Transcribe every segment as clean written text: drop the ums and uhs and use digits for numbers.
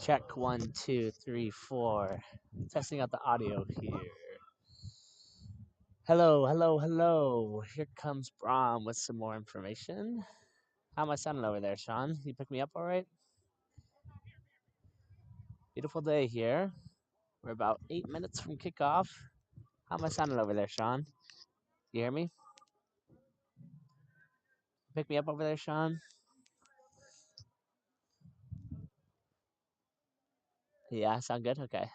Check 1, 2, 3, 4. Testing out the audio here. Hello, hello, hello. Here comes Brom with some more information. How am I sounding over there, Sean? You pick me up all right? Beautiful day here. We're about 8 minutes from kickoff. How am I sounding over there, Sean? You hear me? Pick me up over there, Sean? Yeah, sound good? Okay.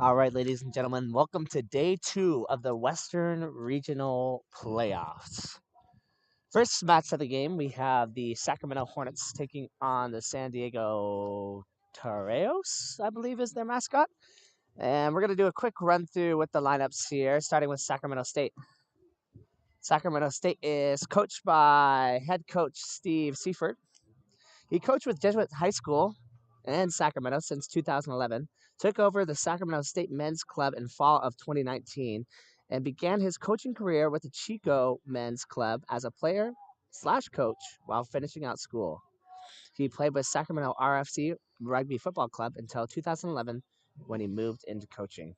All right, ladies and gentlemen, welcome to day 2 of the Western Regional Playoffs. First match of the game, we have the Sacramento Hornets taking on the San Diego Toreros, I believe is their mascot. And we're going to do a quick run through with the lineups here, starting with Sacramento State. Sacramento State is coached by head coach Steve Seifert. He coached with Jesuit High School in Sacramento since 2011, took over the Sacramento State Men's Club in fall of 2019, and began his coaching career with the Chico Men's Club as a player/coach while finishing out school. He played with Sacramento RFC Rugby Football Club until 2011 when he moved into coaching.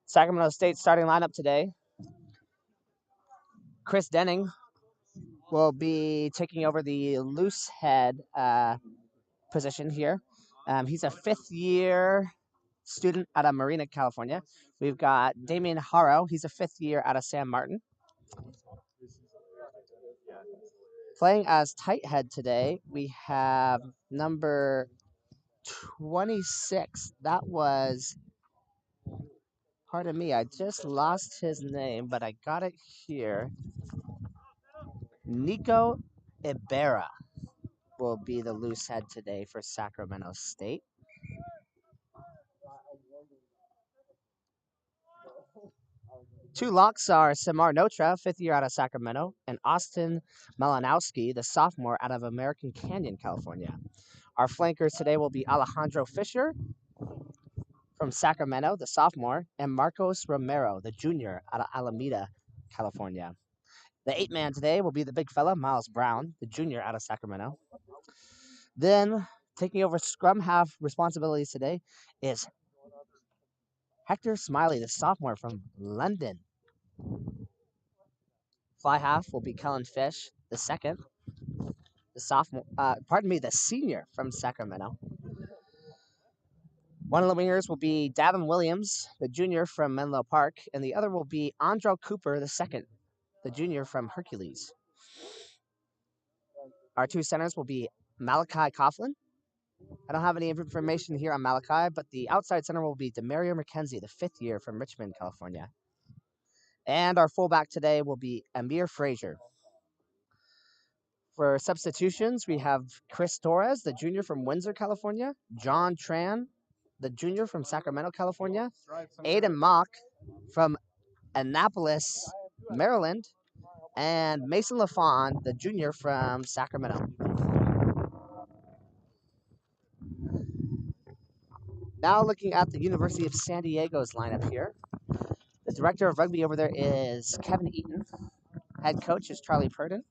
Sacramento State starting lineup today: Chris Denning, will be taking over the loose head position here. He's a fifth-year student out of Marina, California. We've got Damien Haro. He's a fifth year out of San Martin. Playing as tight head today, we have number 26. That was, pardon me, I just lost his name, but I got it here. Nico Ibarra will be the loose head today for Sacramento State. Two locks are Samar Notra, fifth year out of Sacramento, and Austin Malinowski, the sophomore out of American Canyon, California. Our flankers today will be Alejandro Fisher from Sacramento, the sophomore, and Marcos Romero, the junior out of Alameda, California. The 8-man today will be the big fella, Miles Brown, the junior out of Sacramento. Then, taking over scrum half responsibilities today is Hector Smiley, the sophomore from London. Fly half will be Kellen Fish, the second, the senior from Sacramento. One of the wingers will be Davin Williams, the junior from Menlo Park, and the other will be Andro Cooper, the second, the junior from Hercules. Our two centers will be Malachi Coughlin. I don't have any information here on Malachi, but the outside center will be Demario McKenzie, the fifth year from Richmond, California. And our fullback today will be Amir Frazier. For substitutions, we have Chris Torres, the junior from Windsor, California. John Tran, the junior from Sacramento, California. Aiden Mock from Annapolis, Maryland. And Mason LaFawn, the junior from Sacramento. Now looking at the University of San Diego's lineup here. The director of rugby over there is Kevin Eaton. Head coach is Charlie Purdon.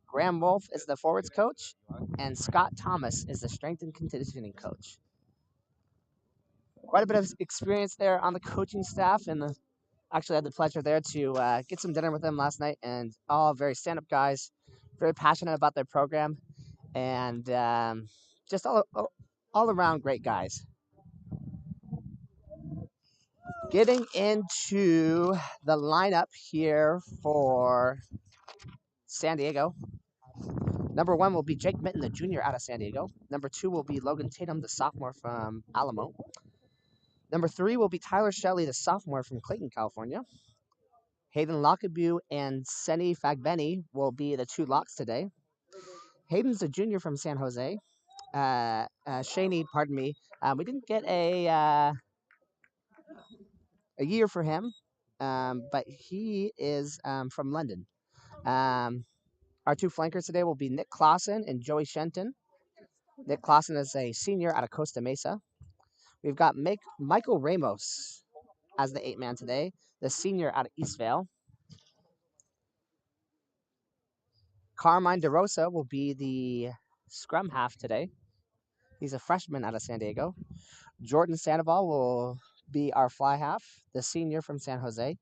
Graham Wolf is the forwards coach, and Scott Thomas is the strength and conditioning coach. Quite a bit of experience there on the coaching staff, and actually had the pleasure there to get some dinner with them last night, and all very stand-up guys, very passionate about their program, and just all around great guys. Getting into the lineup here for San Diego. Number 1 will be Jake Mitten, the junior out of San Diego. Number 2 will be Logan Tatum, the sophomore from Alamo. Number 3 will be Tyler Shelley, the sophomore from Clayton, California. Hayden Lockabu and Seni Fagbeni will be the two locks today. Hayden's a junior from San Jose. Shaney, pardon me. We didn't get a year for him, but he is from London. Our two flankers today will be Nick Clausen and Joey Shenton. Nick Clausen is a senior out of Costa Mesa. We've got Michael Ramos as the 8-man today, the senior out of Eastvale. Carmine DeRosa will be the scrum half today. He's a freshman out of San Diego. Jordan Sandoval will be our fly half, the senior from San Jose.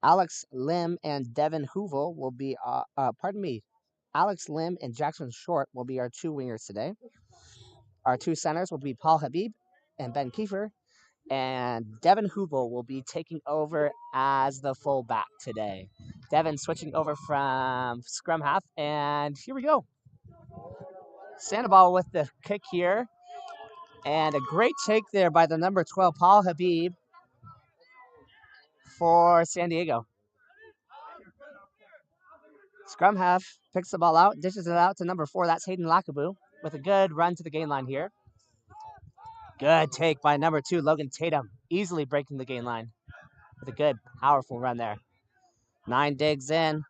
Alex Lim and Devin Hoovel will be, Alex Lim and Jackson Short will be our two wingers today. Our two centers will be Paul Habib and Ben Kiefer, and Devin Hoovel will be taking over as the fullback today. Devin switching over from scrum half, and here we go. Sandoval with the kick here, and a great take there by the number 12, Paul Habib, for San Diego. Scrum half picks the ball out, dishes it out to number 4. That's Hayden Lockabu with a good run to the gain line here. Good take by number 2, Logan Tatum, easily breaking the gain line with a good, powerful run there. 9 digs in.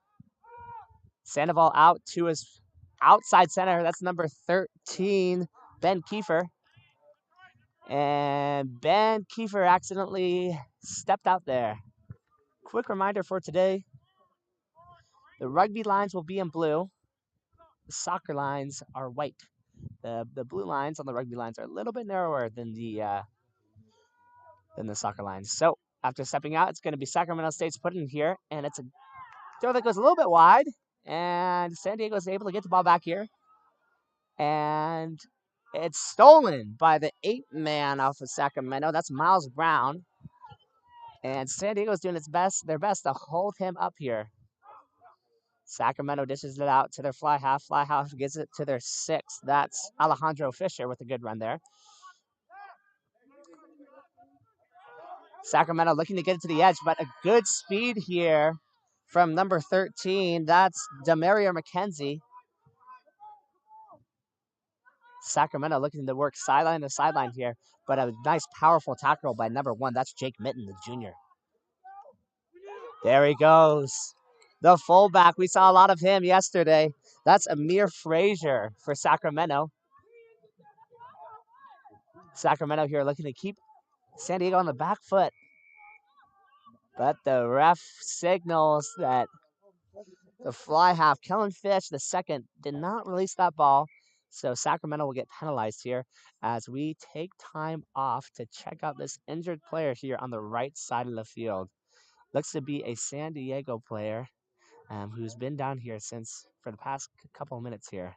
Sandoval out to his outside center. That's number 13, Ben Kiefer. And Ben Kiefer accidentally stepped out there. Quick reminder for today. The rugby lines will be in blue. The soccer lines are white. The blue lines on the rugby lines are a little bit narrower than the soccer lines. So after stepping out, it's going to be Sacramento State's put in here, and it's a throw that goes a little bit wide. And San Diego is able to get the ball back here. And it's stolen by the 8-man off of Sacramento. That's Miles Brown. And San Diego's doing their best to hold him up here. Sacramento dishes it out to their fly half. Fly half gets it to their 6th. That's Alejandro Fisher with a good run there. Sacramento looking to get it to the edge, but a good speed here from number 13. That's Demario McKenzie. Sacramento looking to work sideline to sideline here, but a nice, powerful tackle by number 1. That's Jake Mitten, the junior. There he goes. The fullback. We saw a lot of him yesterday. That's Amir Frazier for Sacramento. Sacramento here looking to keep San Diego on the back foot. But the ref signals that the fly half, Kellen Fish, the 2nd, did not release that ball. So Sacramento will get penalized here as we take time off to check out this injured player here on the right side of the field. Looks to be a San Diego player who's been down here for the past couple of minutes here.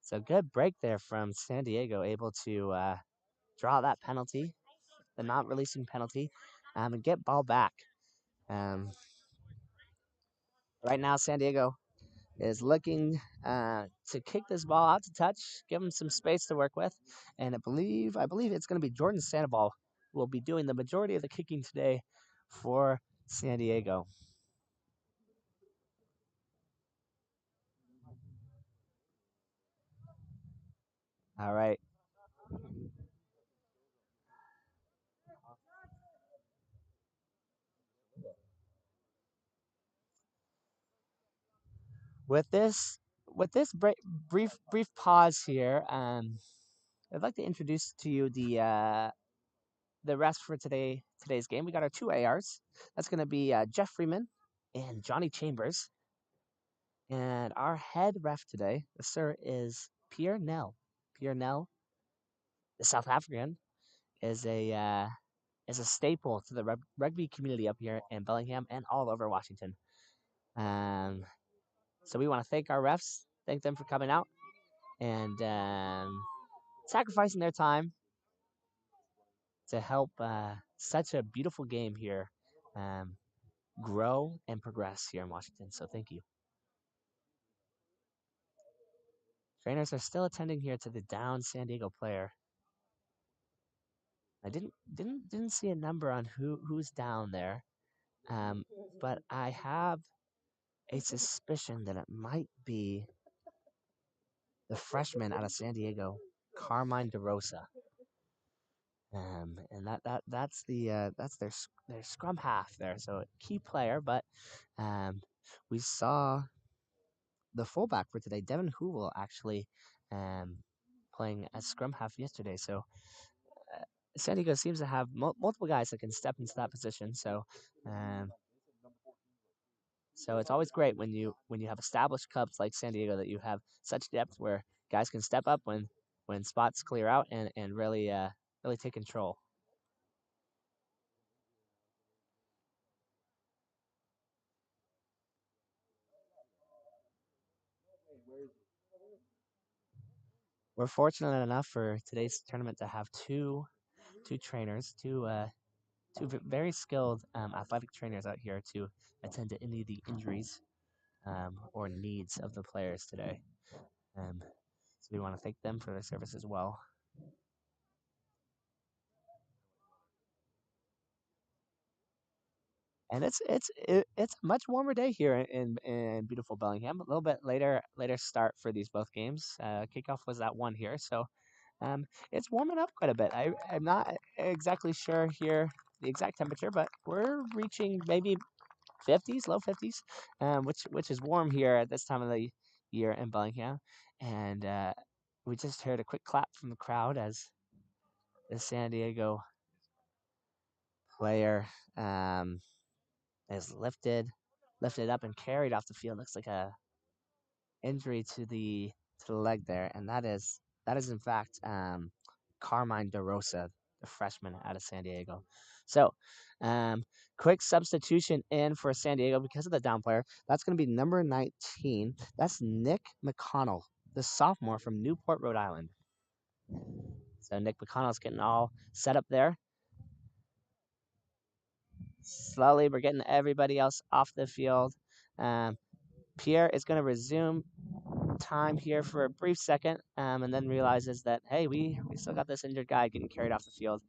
So good break there from San Diego, able to draw that penalty, the not releasing penalty, and get ball back. Right now, San Diego is looking to kick this ball out to touch, give him some space to work with, and I believe it's going to be Jordan Sandoval who will be doing the majority of the kicking today for San Diego. All right. With this brief pause here, I'd like to introduce to you the rest for today's game. We got our 2 ARs. That's going to be Jeff Freeman and Johnny Chambers. And our head ref today, the sir, is Pierre Nell. Pierre Nell, the South African, is a staple to the rugby community up here in Bellingham and all over Washington. So we want to thank our refs, thank them for coming out and sacrificing their time to help such a beautiful game here grow and progress here in Washington. So thank you. Trainers are still attending here to the down San Diego player. I didn't see a number on who's down there, but I have a suspicion that it might be the freshman out of San Diego, Carmine DeRosa. And that's their scrum half there, so a key player. But we saw the fullback for today, Devin Hoovel, actually playing as scrum half yesterday. So San Diego seems to have multiple guys that can step into that position. Um, so it's always great when you have established clubs like San Diego that you have such depth where guys can step up when spots clear out and really take control. We're fortunate enough for today's tournament to have two trainers, two very skilled athletic trainers out here to attend to any of the injuries or needs of the players today. So we want to thank them for their service as well. And it's a much warmer day here in beautiful Bellingham. A little bit later start for these both games. Kickoff was at 1 here, so it's warming up quite a bit. I'm not exactly sure here the exact temperature, but we're reaching maybe 50s, low 50s, which is warm here at this time of the year in Bellingham. And we just heard a quick clap from the crowd as the San Diego player is lifted up and carried off the field. Looks like a injury to the leg there, and that is in fact Carmine DeRosa, the freshman out of San Diego. So, quick substitution in for San Diego because of the down player. That's going to be number 19. That's Nick McConnell, the sophomore from Newport, Rhode Island. So Nick McConnell's getting all set up there. Slowly, we're getting everybody else off the field. Pierre is going to resume time here for a brief second, and then realizes that, hey, we still got this injured guy getting carried off the field.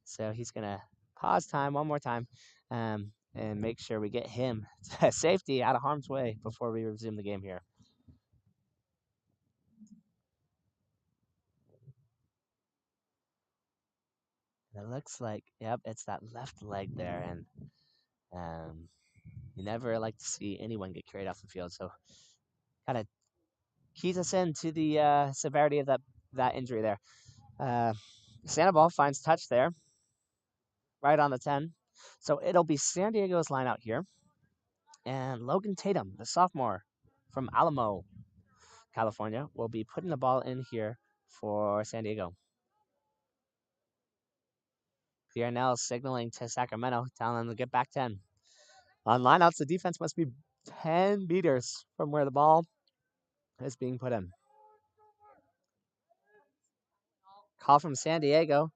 So he's going to pause time one more time and make sure we get him to safety out of harm's way before we resume the game here. And it looks like, yep, it's that left leg there, and you never like to see anyone get carried off the field. So kind of keys us into the severity of that injury there. Sandoval finds touch there, right on the 10. So it'll be San Diego's line out here. And Logan Tatum, the sophomore from Alamo, California, will be putting the ball in here for San Diego. Pierre Nell signaling to Sacramento, telling them to get back 10. On lineouts, the defense must be 10 meters from where the ball is being put in. Call from San Diego.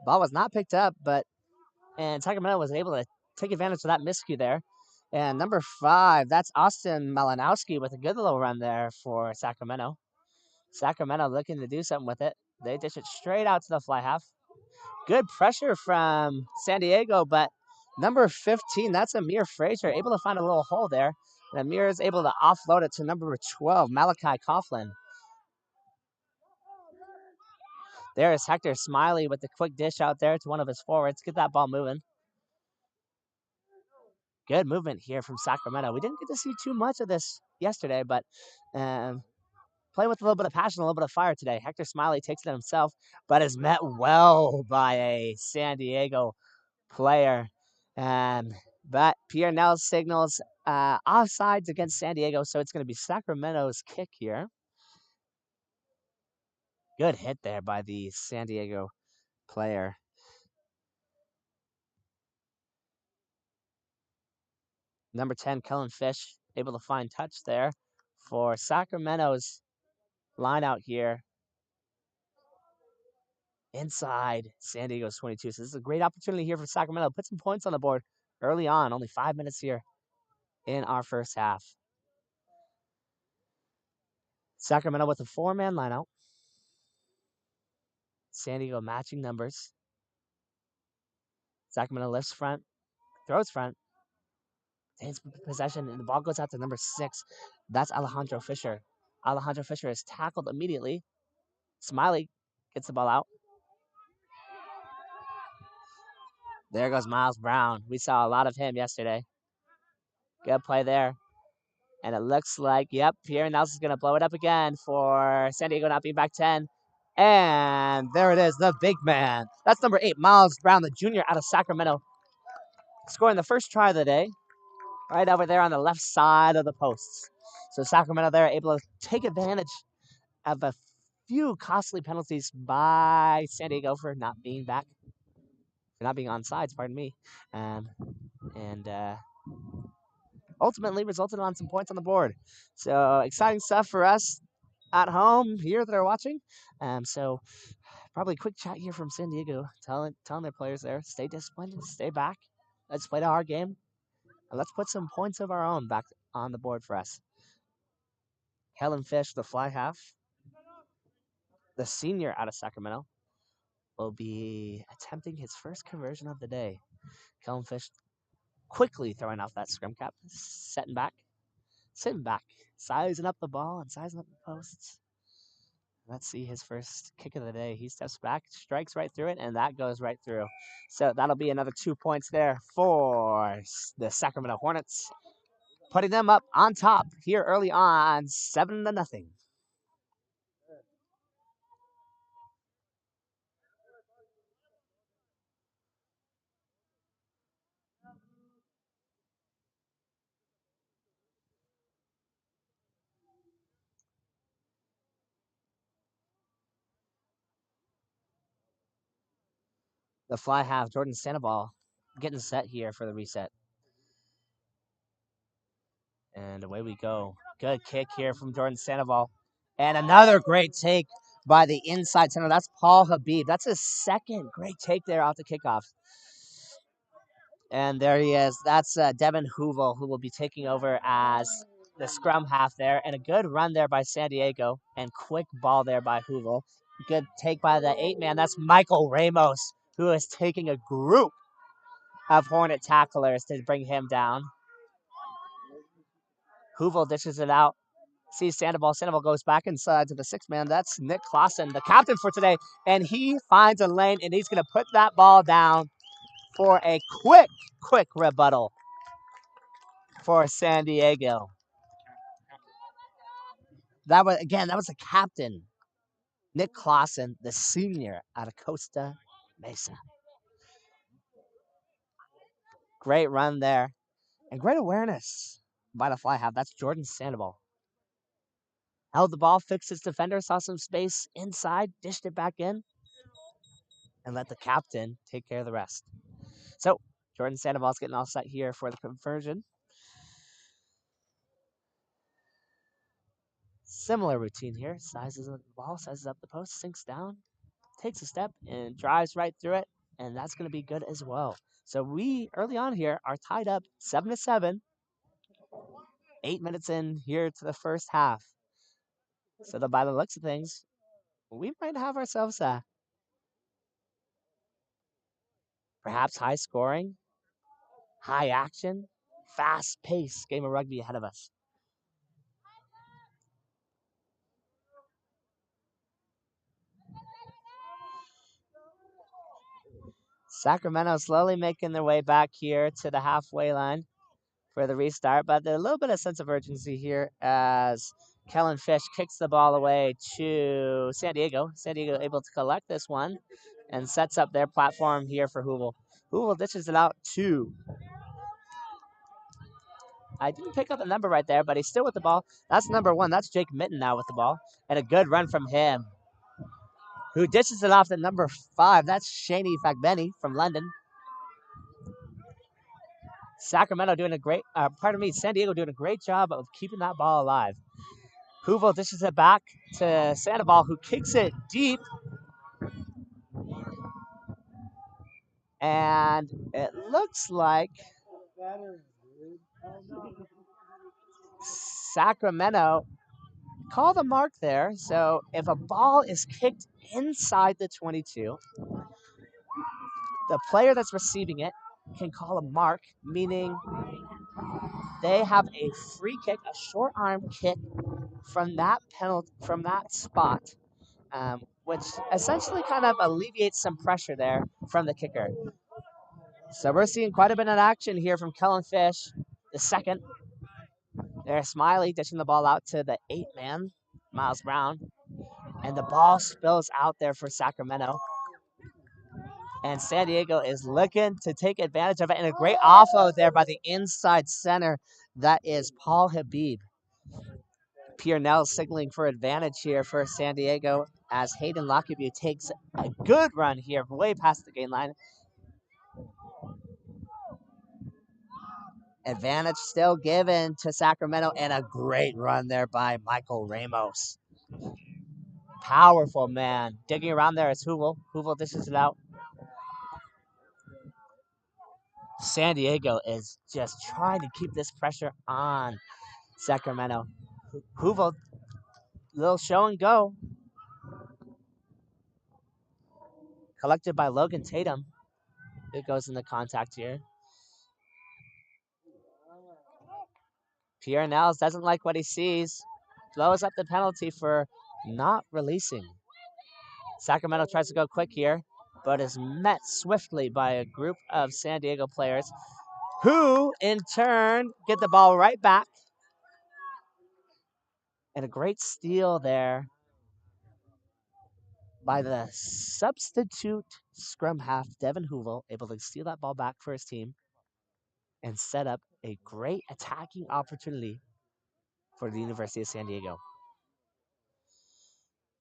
Ball was not picked up, and Sacramento was able to take advantage of that miscue there. And number 5, that's Austin Malinowski with a good little run there for Sacramento. Sacramento looking to do something with it. They dish it straight out to the fly half. Good pressure from San Diego, but number 15, that's Amir Frazier, able to find a little hole there. And Amir is able to offload it to number 12, Malachi Coughlin. There is Hector Smiley with the quick dish out there to one of his forwards. Get that ball moving. Good movement here from Sacramento. We didn't get to see too much of this yesterday, but play with a little bit of passion, a little bit of fire today. Hector Smiley takes it himself, but is met well by a San Diego player. But Pierre Nell signals offsides against San Diego, so it's going to be Sacramento's kick here. Good hit there by the San Diego player. Number 10, Kellen Fish, able to find touch there for Sacramento's line out here inside San Diego's 22. So this is a great opportunity here for Sacramento. Put some points on the board early on. Only 5 minutes here in our first half. Sacramento with a 4-man lineout. San Diego matching numbers. Sacramento lifts front, throws front, takes possession, and the ball goes out to number 6. That's Alejandro Fisher. Alejandro Fisher is tackled immediately. Smiley gets the ball out. There goes Miles Brown. We saw a lot of him yesterday. Good play there. And it looks like, yep, Pierre Nelson's going to blow it up again for San Diego not being back 10. And there it is, the big man. That's number 8, Miles Brown, the junior out of Sacramento, scoring the first try of the day, right over there on the left side of the posts. So Sacramento there able to take advantage of a few costly penalties by San Diego for not being back, for not being on sides, pardon me. And ultimately resulted on some points on the board. So exciting stuff for us at home here that are watching. So probably a quick chat here from San Diego, telling their players there, stay disciplined, stay back. Let's play our game, and let's put some points of our own back on the board for us. Kellen Fish, the fly half, the senior out of Sacramento, will be attempting his first conversion of the day. Kellen Fish quickly throwing off that scrum cap, sitting back, sizing up the ball and sizing up the posts. Let's see his first kick of the day. He steps back, strikes right through it, and that goes right through. So that'll be another 2 points there for the Sacramento Hornets, putting them up on top here early on, 7-0. The fly half, Jordan Sandoval, getting set here for the reset. And away we go. Good kick here from Jordan Sandoval. And another great take by the inside center. That's Paul Habib. That's his second great take there off the kickoff. And there he is. That's Devin Hoovel, who will be taking over as the scrum half there. And a good run there by San Diego. And quick ball there by Hoovel. Good take by the 8-man. That's Michael Ramos, who is taking a group of Hornet tacklers to bring him down. Hoovel dishes it out. Sees Sandoval. Sandoval goes back inside to the 6-man. That's Nick Clausen, the captain for today. And he finds a lane, and he's going to put that ball down for a quick rebuttal for San Diego. That was the captain, Nick Clausen, the senior out of Costa Mesa. Great run there. And great awareness by the fly half. That's Jordan Sandoval. Held the ball, fixed his defender, saw some space inside, dished it back in, and let the captain take care of the rest. So, Jordan Sandoval's getting all set here for the conversion. Similar routine here. Sizes up the ball, sizes up the post, sinks down, takes a step, and drives right through it, and that's going to be good as well. So we, early on here, are tied up 7-7. 8 minutes in here to the first half. So by the looks of things, we might have ourselves a perhaps high scoring, high action, fast paced game of rugby ahead of us. Sacramento slowly making their way back here to the halfway line for the restart, but there's a little bit of sense of urgency here as Kellen Fish kicks the ball away to San Diego. San Diego able to collect this one and sets up their platform here for Hoovel. Hoovel dishes it out to, I didn't pick up the number right there, but he's still with the ball. That's number 1. That's Jake Mitten now with the ball. And a good run from him, who dishes it off to number 5. That's Shaney Fagbeni from London. Sacramento doing a great, San Diego doing a great job of keeping that ball alive. Hoovel dishes it back to Sandoval, who kicks it deep. And it looks like Sacramento called a mark there. So if a ball is kicked inside the 22, the player that's receiving it can call a mark, meaning they have a free kick, a short arm kick from that penalty, from that spot, which essentially kind of alleviates some pressure there from the kicker. So we're seeing quite a bit of action here from Kellen Fish, the second. There's Smiley dishing the ball out to the 8-man, Miles Brown. And the ball spills out there for Sacramento. And San Diego is looking to take advantage of it. And a great offload there by the inside center. That is Paul Habib. Pierre Nell signaling for advantage here for San Diego as Hayden Lockaby takes a good run here way past the gain line. Advantage still given to Sacramento, and a great run there by Michael Ramos. Powerful man. Digging around there is Hoovel. Hoovel dishes it out. San Diego is just trying to keep this pressure on Sacramento. Hoovel, little show and go. Collected by Logan Tatum. It goes in the contact here. Pierre Nels doesn't like what he sees. Blows up the penalty for not releasing. Sacramento tries to go quick here, but is met swiftly by a group of San Diego players who, in turn, get the ball right back. And a great steal there by the substitute scrum half, Devin Hoovel, able to steal that ball back for his team and set up a great attacking opportunity for the University of San Diego.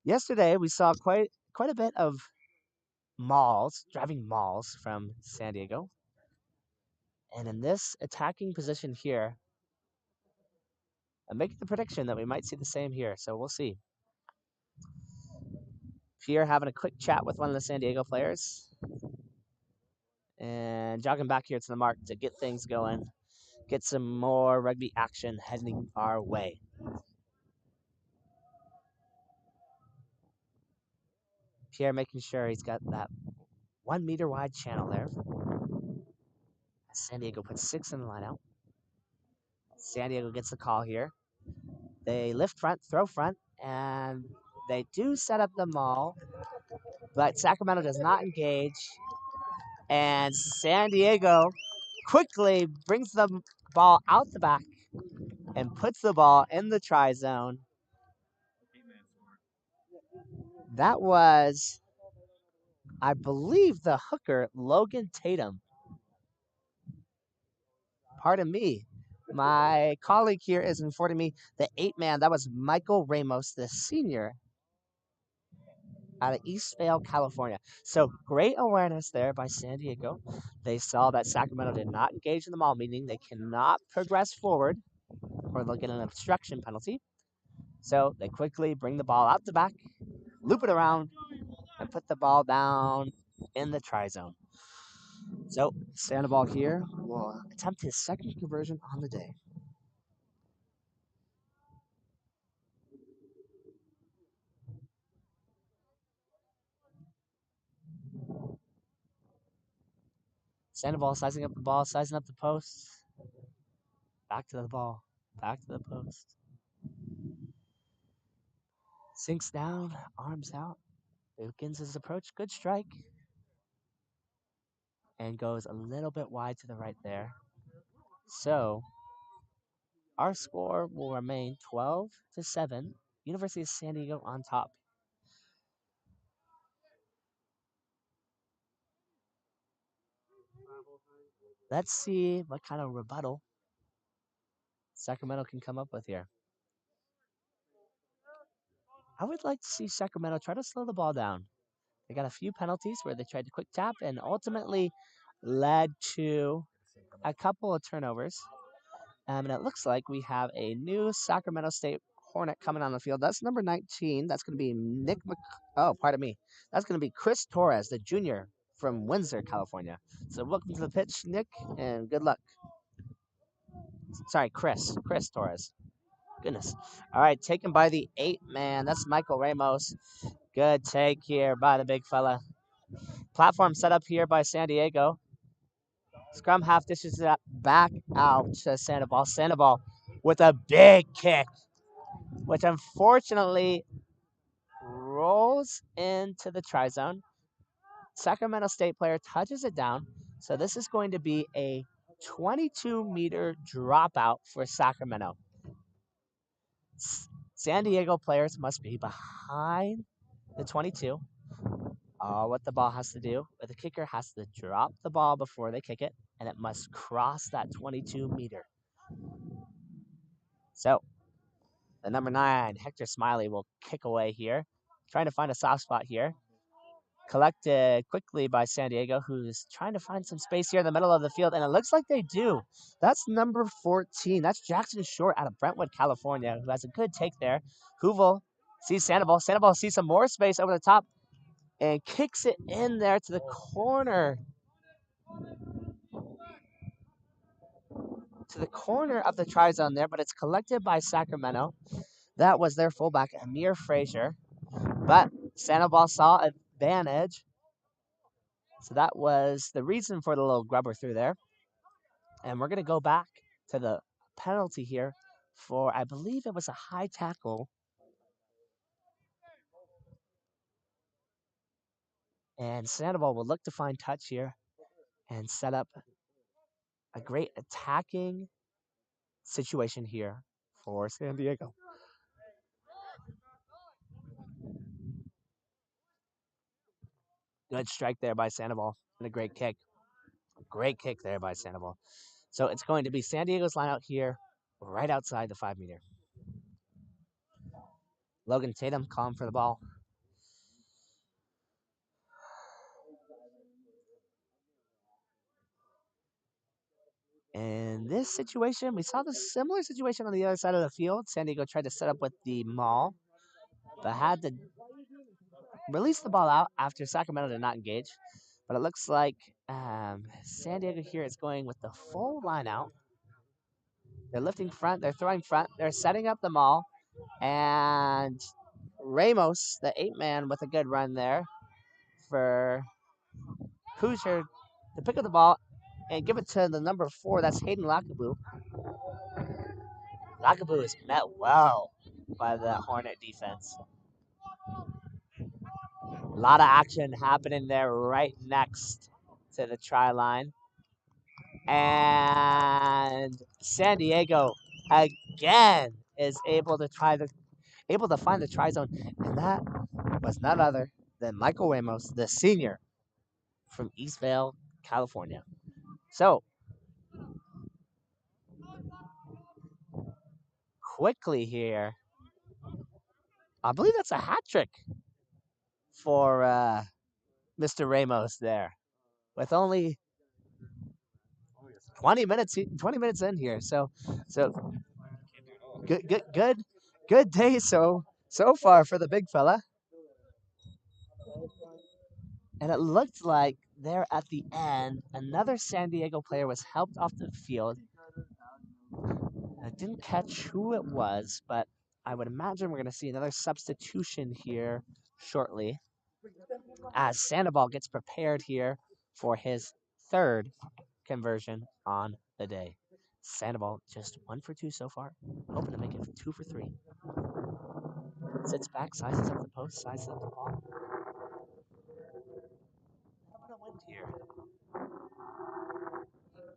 Yesterday, we saw quite a bit of driving mauls from San Diego. And in this attacking position here, I'm making the prediction that we might see the same here. So we'll see. Pierre having a quick chat with one of the San Diego players. And jogging back here to the mark to get things going. Get some more rugby action heading our way. Pierre making sure he's got that 1 meter wide channel there. San Diego puts 6 in the line out. San Diego gets the call here. They lift front, throw front, and they do set up the maul, but Sacramento does not engage. And San Diego quickly brings the ball out the back and puts the ball in the try zone. That was, I believe, the hooker, Logan Tatum. Pardon me. My colleague here is informing me the 8-man, that was Michael Ramos, the senior out of Eastvale, California. So great awareness there by San Diego. They saw that Sacramento did not engage in the maul, meaning they cannot progress forward or they'll get an obstruction penalty. So they quickly bring the ball out the back, loop it around, and put the ball down in the try zone. So Sandoval here will attempt his second conversion on the day. Sandoval sizing up the ball, sizing up the post. Back to the ball, back to the post. Sinks down, arms out. Begins his approach. Good strike. And goes a little bit wide to the right there. So our score will remain 12-7. University of San Diego on top. Let's see what kind of rebuttal Sacramento can come up with here. I would like to see Sacramento try to slow the ball down. They got a few penalties where they tried to quick tap and ultimately led to a couple of turnovers. And it looks like we have a new Sacramento State Hornet coming on the field. That's number 19. That's going to be pardon me. That's going to be Chris Torres, the junior from Windsor, California. So welcome to the pitch, Nick, and good luck. Sorry, Chris Torres. Goodness. All right, taken by the 8-man. That's Michael Ramos. Good take here by the big fella. Platform set up here by San Diego. Scrum half dishes that back out to Sandoval. Sandoval with a big kick, which unfortunately rolls into the try zone. Sacramento State player touches it down. So this is going to be a 22-meter dropout for Sacramento. San Diego players must be behind the 22. What the ball has to do, the kicker has to drop the ball before they kick it, and it must cross that 22-meter. So the number 9, Hector Smiley, will kick away here, trying to find a soft spot here. Collected quickly by San Diego, who's trying to find some space here in the middle of the field, and it looks like they do. That's number 14. That's Jackson Short out of Brentwood, California, who has a good take there. Hoovel sees Sandoval. Sandoval sees some more space over the top and kicks it in there to the corner. To the corner of the try zone there, but it's collected by Sacramento. That was their fullback, Amir Frazier. But Sandoval saw advantage. So that was the reason for the little grubber through there. And we're going to go back to the penalty here for, I believe it was a high tackle. And Sandoval will look to find touch here and set up a great attacking situation here for San Diego. Good strike there by Sandoval and a great kick. Great kick there by Sandoval. So it's going to be San Diego's line out here right outside the 5-meter. Logan Tatum calling for the ball. In this situation, we saw the similar situation on the other side of the field. San Diego tried to set up with the maul, but had to release the ball out after Sacramento did not engage. But it looks like San Diego here is going with the full line out. They're lifting front, they're throwing front, they're setting up the maul, and Ramos, the 8-man, with a good run there for Hoosier to pick up the ball and give it to the number 4. That's Hayden Lakabu. Lakabu is met well by the Hornet defense. A lot of action happening there right next to the try line. And San Diego again is able to find the try zone, and that was none other than Michael Ramos, the senior from Eastvale, California. So quickly here, I believe that's a hat trick for Mr. Ramos there, with only 20 minutes in here. So good day so far for the big fella. And it looked like there at the end, another San Diego player was helped off the field. I didn't catch who it was, but I would imagine we're going to see another substitution here shortly as Sandoval gets prepared here for his third conversion on the day. Sandoval just 1 for 2 so far, hoping to make it 2 for 3. Sits back, sizes up the post, sizes up the ball. A little bit of wind here.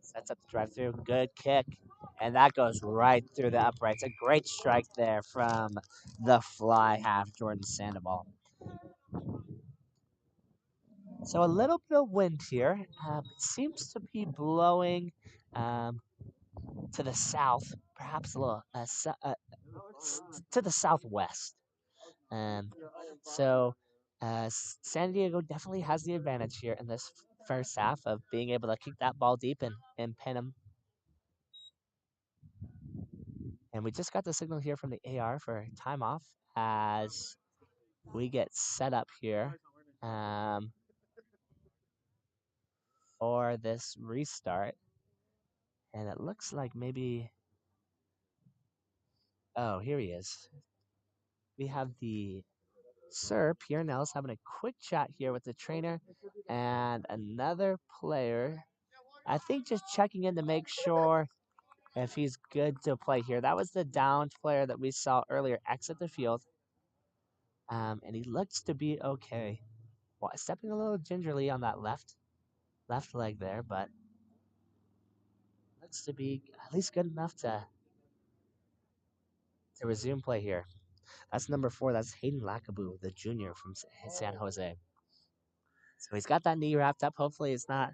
Sets up the drive through. Good kick. And that goes right through the uprights. A great strike there from the fly half, Jordan Sandoval. So a little bit of wind here. It seems to be blowing to the south, perhaps a little to the southwest. So San Diego definitely has the advantage here in this first half of being able to kick that ball deep and pin him. And we just got the signal here from the AR for time off as we get set up here for this restart. And it looks like maybe, oh, here he is. We have the Sir Pierre Nels having a quick chat here with the trainer and another player. I think just checking in to make sure if he's good to play here. That was the downed player that we saw earlier exit the field. And he looks to be okay. Well, stepping a little gingerly on that left leg there, but looks to be at least good enough to resume play here. That's number 4. That's Hayden Lakabu, the junior from San Jose. So he's got that knee wrapped up. Hopefully it's not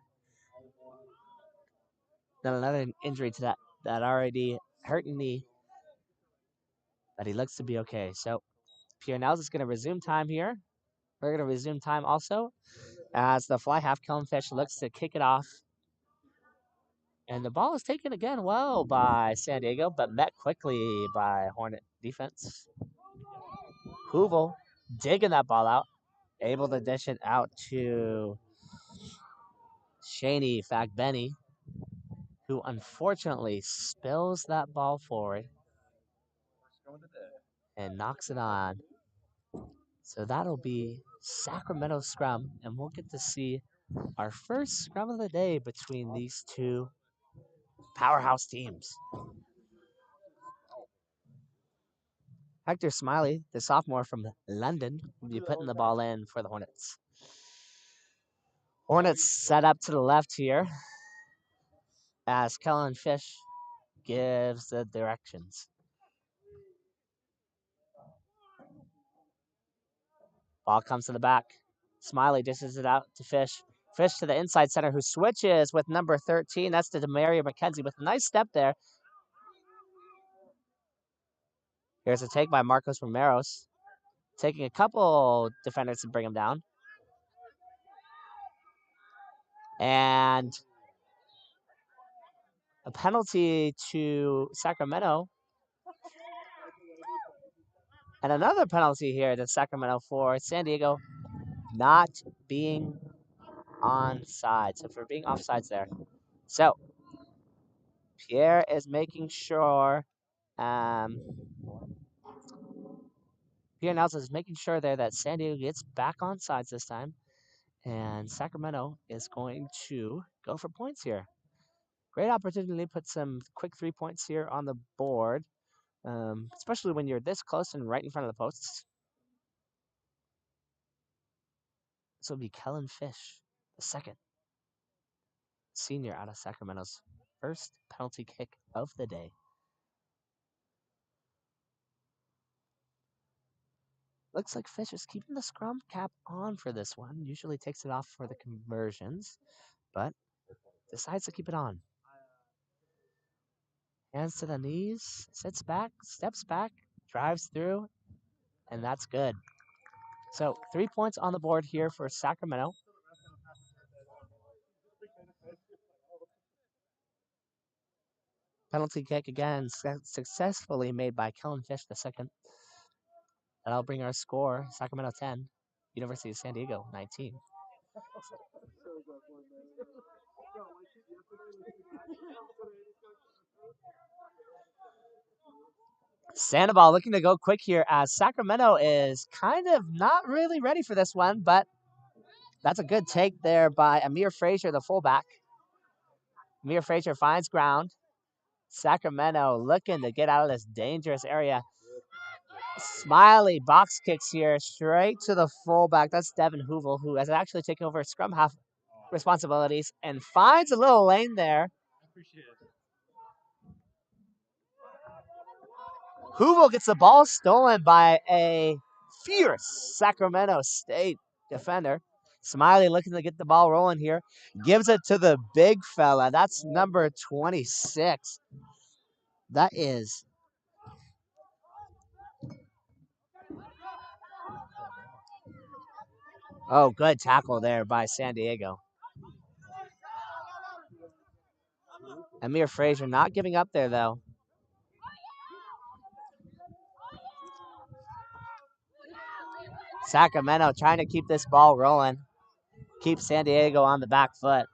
another injury to that already hurting knee. But he looks to be okay. So Pierre Nels is going to resume time here. We're going to resume time also as the fly half Kellenfish looks to kick it off. And the ball is taken again well by San Diego, but met quickly by Hornet defense. Hoovel digging that ball out, able to dish it out to Shaney Fagbeni, who unfortunately spills that ball forward and knocks it on. So that'll be Sacramento scrum, and we'll get to see our first scrum of the day between these two powerhouse teams. Hector Smiley, the sophomore from London, will be putting the ball in for the Hornets. Hornets set up to the left here as Kellen Fish gives the directions. Ball comes to the back. Smiley dishes it out to Fish. Fish to the inside center who switches with number 13. That's to Demario McKenzie with a nice step there. Here's a take by Marcos Romeros. Taking a couple defenders to bring him down. And A penalty to Sacramento. And another penalty here to Sacramento for San Diego not being onside. So for being offsides there. So Pierre is making sure. Pierre Nelson is making sure there that San Diego gets back on sides this time. And Sacramento is going to go for points here. Great opportunity to put some quick 3 points here on the board, especially when you're this close and right in front of the posts. This will be Kellen Fish, the second senior out of Sacramento's first penalty kick of the day. Looks like Fish is keeping the scrum cap on for this one. Usually takes it off for the conversions, but decides to keep it on. Hands to the knees, sits back, steps back, drives through, and that's good. So 3 points on the board here for Sacramento. Penalty kick again, successfully made by Kellen Fish the second. That'll bring our score, Sacramento 10, University of San Diego 19. Sandoval looking to go quick here as Sacramento is kind of not really ready for this one, but that's a good take there by Amir Frazier, the fullback. Amir Frazier finds ground. Sacramento looking to get out of this dangerous area. Smiley box kicks here straight to the fullback. That's Devin Hoovel, who has actually taken over scrum half responsibilities and finds a little lane there. Hoovel gets the ball stolen by a fierce Sacramento State defender. Smiley looking to get the ball rolling here. Gives it to the big fella. That's number 26. That is. Oh, good tackle there by San Diego. Amir Frazier not giving up there, though. Sacramento trying to keep this ball rolling. Keep San Diego on the back foot.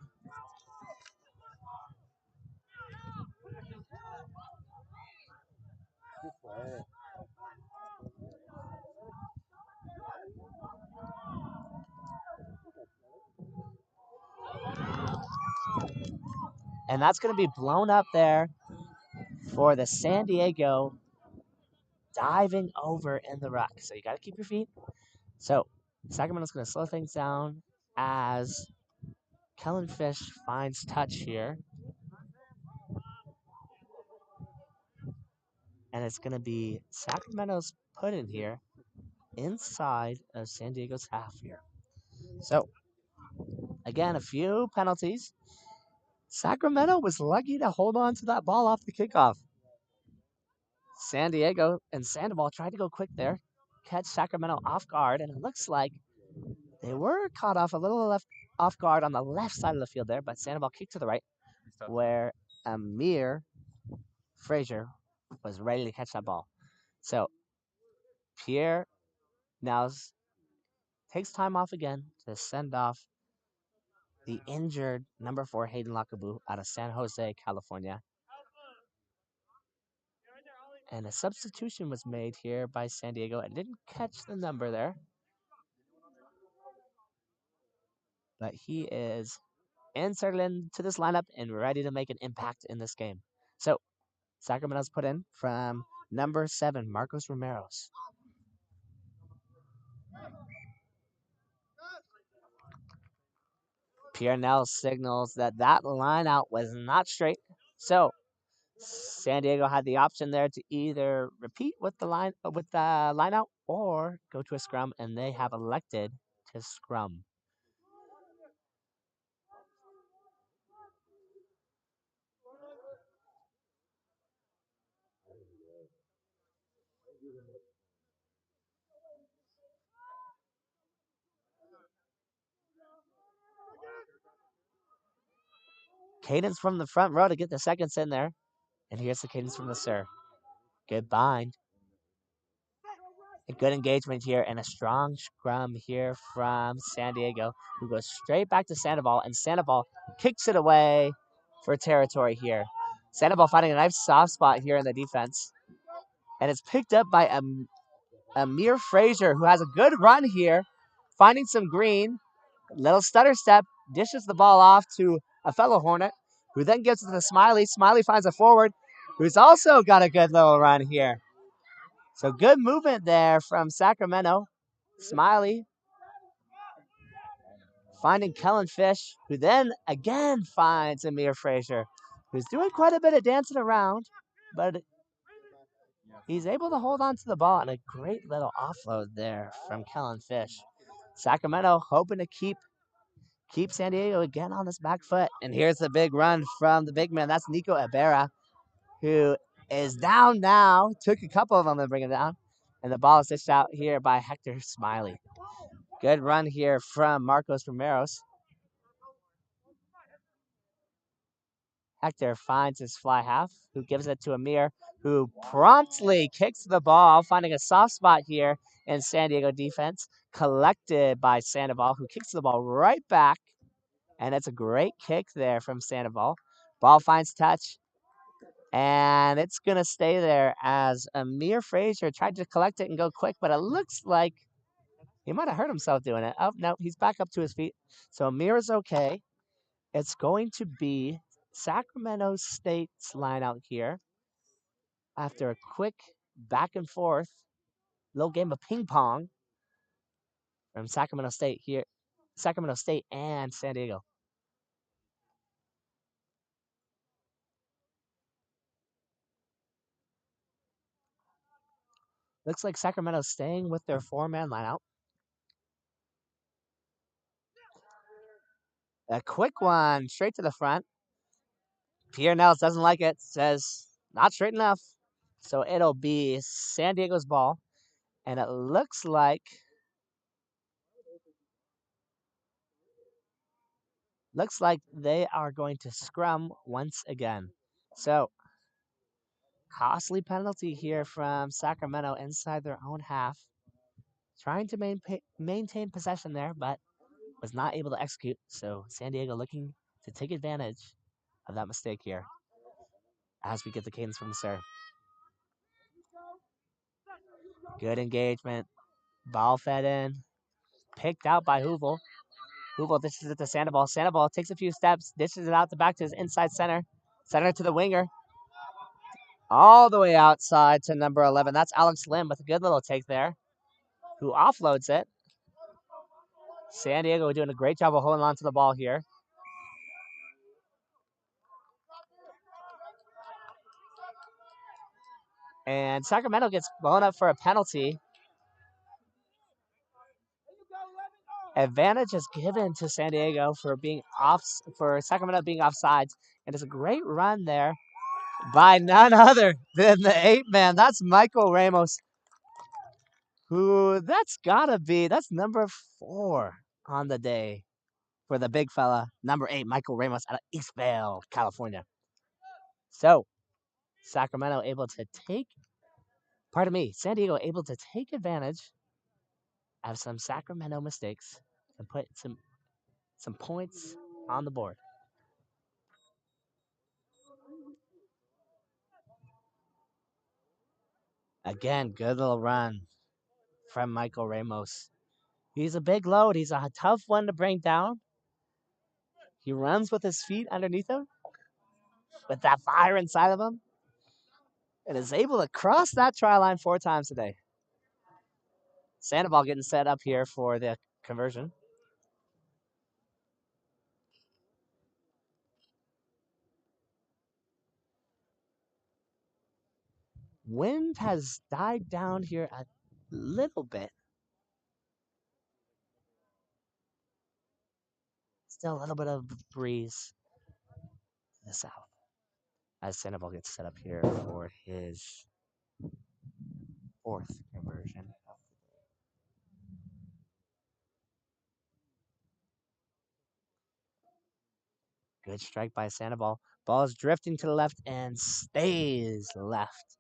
And that's going to be blown up there for the San Diego diving over in the ruck. So you got to keep your feet. So Sacramento's going to slow things down as Kellen Fish finds touch here. And it's going to be Sacramento's put in here inside of San Diego's half here. So, again, a few penalties. Sacramento was lucky to hold on to that ball off the kickoff. San Diego and Sandoval tried to go quick there, catch Sacramento off guard, and it looks like they were caught off a little left off guard on the left side of the field there, but Sandoval kicked to the right, where Amir Frazier was ready to catch that ball. So Pierre now takes time off again to send off the injured number 4 Hayden Lakabu out of San Jose, California. And a substitution was made here by San Diego. I didn't catch the number there, but he is inserted into this lineup and ready to make an impact in this game. So Sacramento's put in from number 7, Marcos Romeros. Pierre Nell signals that that line out was not straight. So San Diego had the option there to either repeat with the line out or go to a scrum, and they have elected to scrum. Cadence from the front row to get the seconds in there. And here's the cadence from the Sir. Good bind. A good engagement here and a strong scrum here from San Diego, who goes straight back to Sandoval, and Sandoval kicks it away for territory here. Sandoval finding a nice soft spot here in the defense. And it's picked up by Amir Frazier, who has a good run here, finding some green. Little stutter step, dishes the ball off to a fellow Hornet, who then gives it to Smiley. Smiley finds a forward, who's also got a good little run here. So good movement there from Sacramento. Smiley finding Kellen Fish, who then again finds Amir Frazier, who's doing quite a bit of dancing around, but he's able to hold on to the ball, and a great little offload there from Kellen Fish. Sacramento hoping to keep San Diego again on this back foot. And here's the big run from the big man. That's Nico Ibarra, who is down now. Took a couple of them to bring him down. And the ball is dished out here by Hector Smiley. Good run here from Marcos Romeros. Hector finds his fly half, who gives it to Amir, who promptly kicks the ball, finding a soft spot here in San Diego defense. Collected by Sandoval, who kicks the ball right back. And it's a great kick there from Sandoval. Ball finds touch. And it's going to stay there as Amir Frazier tried to collect it and go quick, but it looks like he might have hurt himself doing it. Oh, no, he's back up to his feet. So Amir is okay. It's going to be Sacramento State's line out here after a quick back and forth little game of ping pong from Sacramento State here. Sacramento State and San Diego. Looks like Sacramento's staying with their four-man lineout. A quick one straight to the front. Pierre Nels doesn't like it, says not straight enough. So it'll be San Diego's ball. And it looks like they are going to scrum once again. So costly penalty here from Sacramento inside their own half. Trying to maintain possession there, but was not able to execute. So San Diego looking to take advantage of that mistake here as we get the cadence from the serve. Good engagement. Ball fed in. Picked out by Hoovel. Hoovel dishes it to Sandoval. Sandoval takes a few steps, dishes it out the back to his inside center. Center to the winger. All the way outside to number 11. That's Alex Lim with a good little take there, who offloads it. San Diego doing a great job of holding on to the ball here. And Sacramento gets blown up for a penalty. Advantage is given to San Diego for Sacramento being offsides. And it's a great run there by none other than the 8-man. That's Michael Ramos, who that's number 4 on the day for the big fella. Number 8, Michael Ramos out of Eastvale, California. So San Diego able to take advantage of some Sacramento mistakes and put some points on the board. Again, good little run from Michael Ramos. He's a big load. He's a tough one to bring down. He runs with his feet underneath him, with that fire inside of him, and is able to cross that try line 4 times today. Sandoval getting set up here for the conversion. Wind has died down here a little bit. Still a little bit of breeze to the south as Sandoval gets set up here for his 4th conversion. Good strike by Sandoval. Ball is drifting to the left and stays left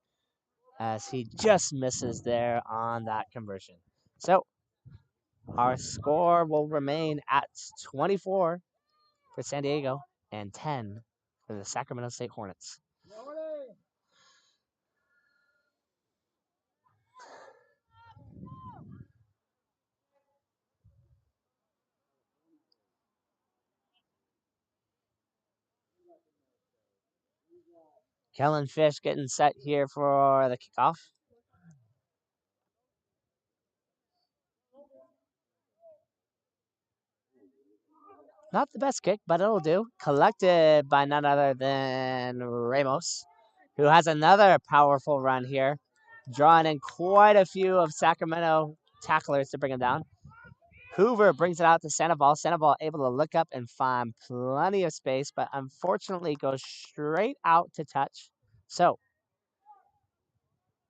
as he just misses there on that conversion. So our score will remain at 24 for San Diego and 10 for the Sacramento State Hornets. Kellen Fish getting set here for the kickoff. Not the best kick, but it'll do. Collected by none other than Ramos, who has another powerful run here, drawing in quite a few of Sacramento tacklers to bring him down. Hoover brings it out to Sandoval. Sandoval able to look up and find plenty of space, but unfortunately goes straight out to touch. So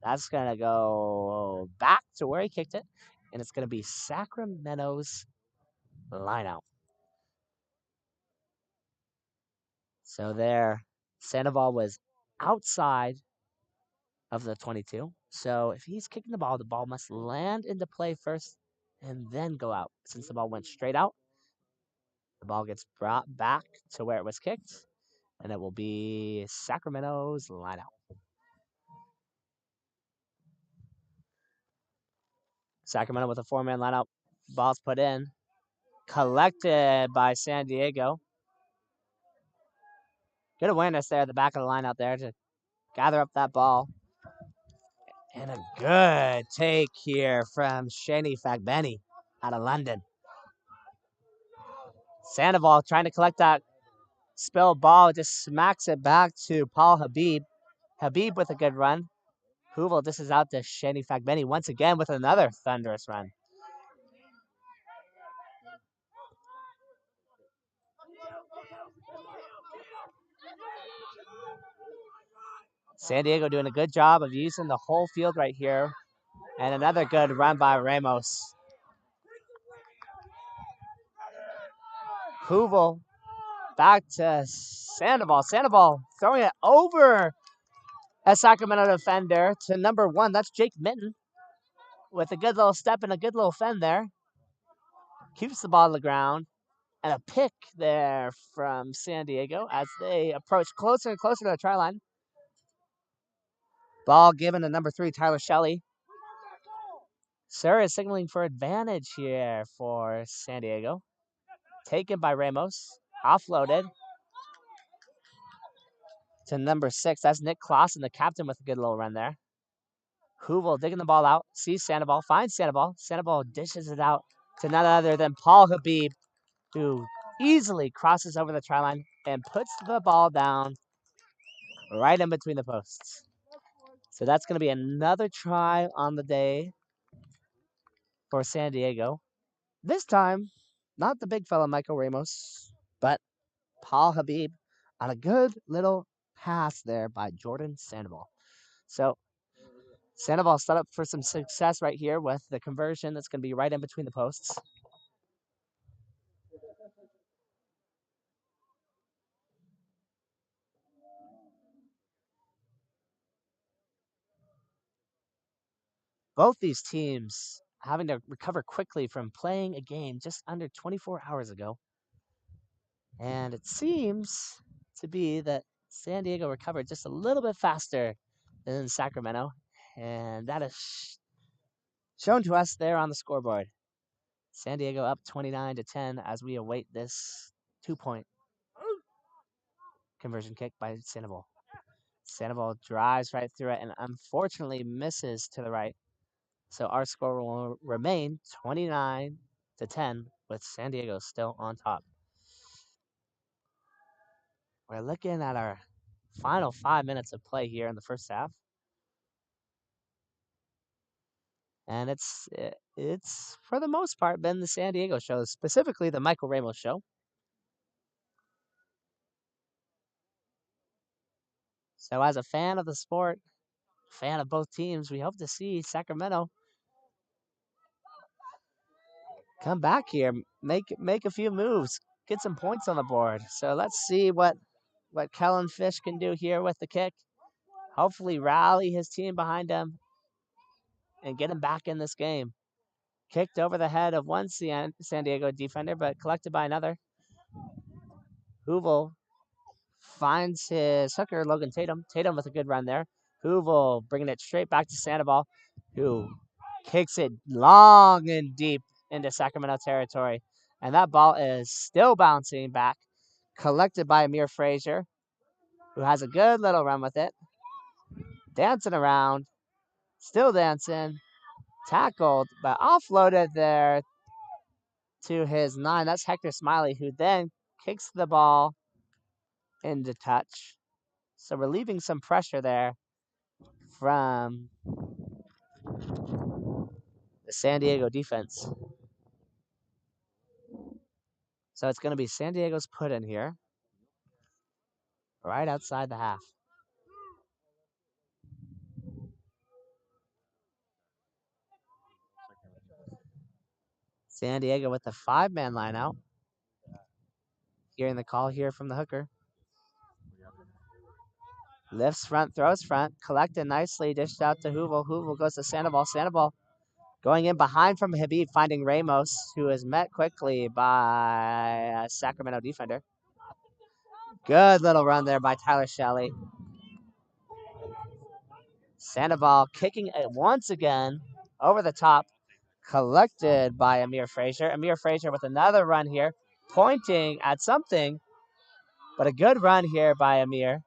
that's going to go back to where he kicked it, and it's going to be Sacramento's line out. So there, Sandoval was outside of the 22. So if he's kicking the ball must land into play first and then go out. Since the ball went straight out, the ball gets brought back to where it was kicked, and it will be Sacramento's line out. Sacramento with a four-man lineup. Ball's put in. Collected by San Diego. Good awareness there at the back of the line out there to gather up that ball. And a good take here from Shani Fagbeni out of London. Sandoval trying to collect that spilled ball, just smacks it back to Paul Habib. Habib with a good run. Hoovel dishes out to Shani Fagbeni once again with another thunderous run. San Diego doing a good job of using the whole field right here. And another good run by Ramos. Hoovel back to Sandoval. Sandoval throwing it over a Sacramento defender to number 1. That's Jake Minton with a good little step and a good little fend there. Keeps the ball on the ground. And a pick there from San Diego as they approach closer and closer to the try line. Ball given to number 3, Tyler Shelley. Sir is signaling for advantage here for San Diego. Taken by Ramos. Offloaded to number 6. That's Nick Clausen, the captain, with a good little run there. Hoovel digging the ball out. Sees Sandoval. Finds Sandoval. Sandoval dishes it out to none other than Paul Habib, who easily crosses over the try line and puts the ball down right in between the posts. So that's going to be another try on the day for San Diego. This time, not the big fella Michael Ramos, but Paul Habib on a good little pass there by Jordan Sandoval. So Sandoval set up for some success right here with the conversion that's going to be right in between the posts. Both these teams having to recover quickly from playing a game just under 24 hours ago. And it seems to be that San Diego recovered just a little bit faster than Sacramento. And that is shown to us there on the scoreboard. San Diego up 29-10 as we await this 2-point conversion kick by Sandoval. Sandoval drives right through it and unfortunately misses to the right. So our score will remain 29-10 with San Diego still on top. We're looking at our final 5 minutes of play here in the first half. And it's for the most part been the San Diego show, specifically the Michael Ramos show. So as a fan of the sport, fan of both teams, we hope to see Sacramento come back here, make a few moves, get some points on the board. So let's see what Kellen Fish can do here with the kick. Hopefully rally his team behind him and get him back in this game. Kicked over the head of one San Diego defender, but collected by another. Hoovel finds his hooker, Logan Tatum. Tatum with a good run there. Hoovel bringing it straight back to Sandoval, who kicks it long and deep into Sacramento territory. And that ball is still bouncing back, collected by Amir Frazier, who has a good little run with it. Dancing around, still dancing, tackled, but offloaded there to his 9. That's Hector Smiley, who then kicks the ball into touch. So relieving some pressure there from the San Diego defense. So it's going to be San Diego's put in here, right outside the half. San Diego with the 5-man line out. Hearing the call here from the hooker. Lifts front, throws front, collected nicely, dished out to Hoovel. Hoovel goes to Sandoval. Sandoval going in behind from Habib, finding Ramos, who is met quickly by a Sacramento defender. Good little run there by Tyler Shelley. Sandoval kicking it once again over the top, collected by Amir Frazier. Amir Frazier with another run here, pointing at something, but a good run here by Amir.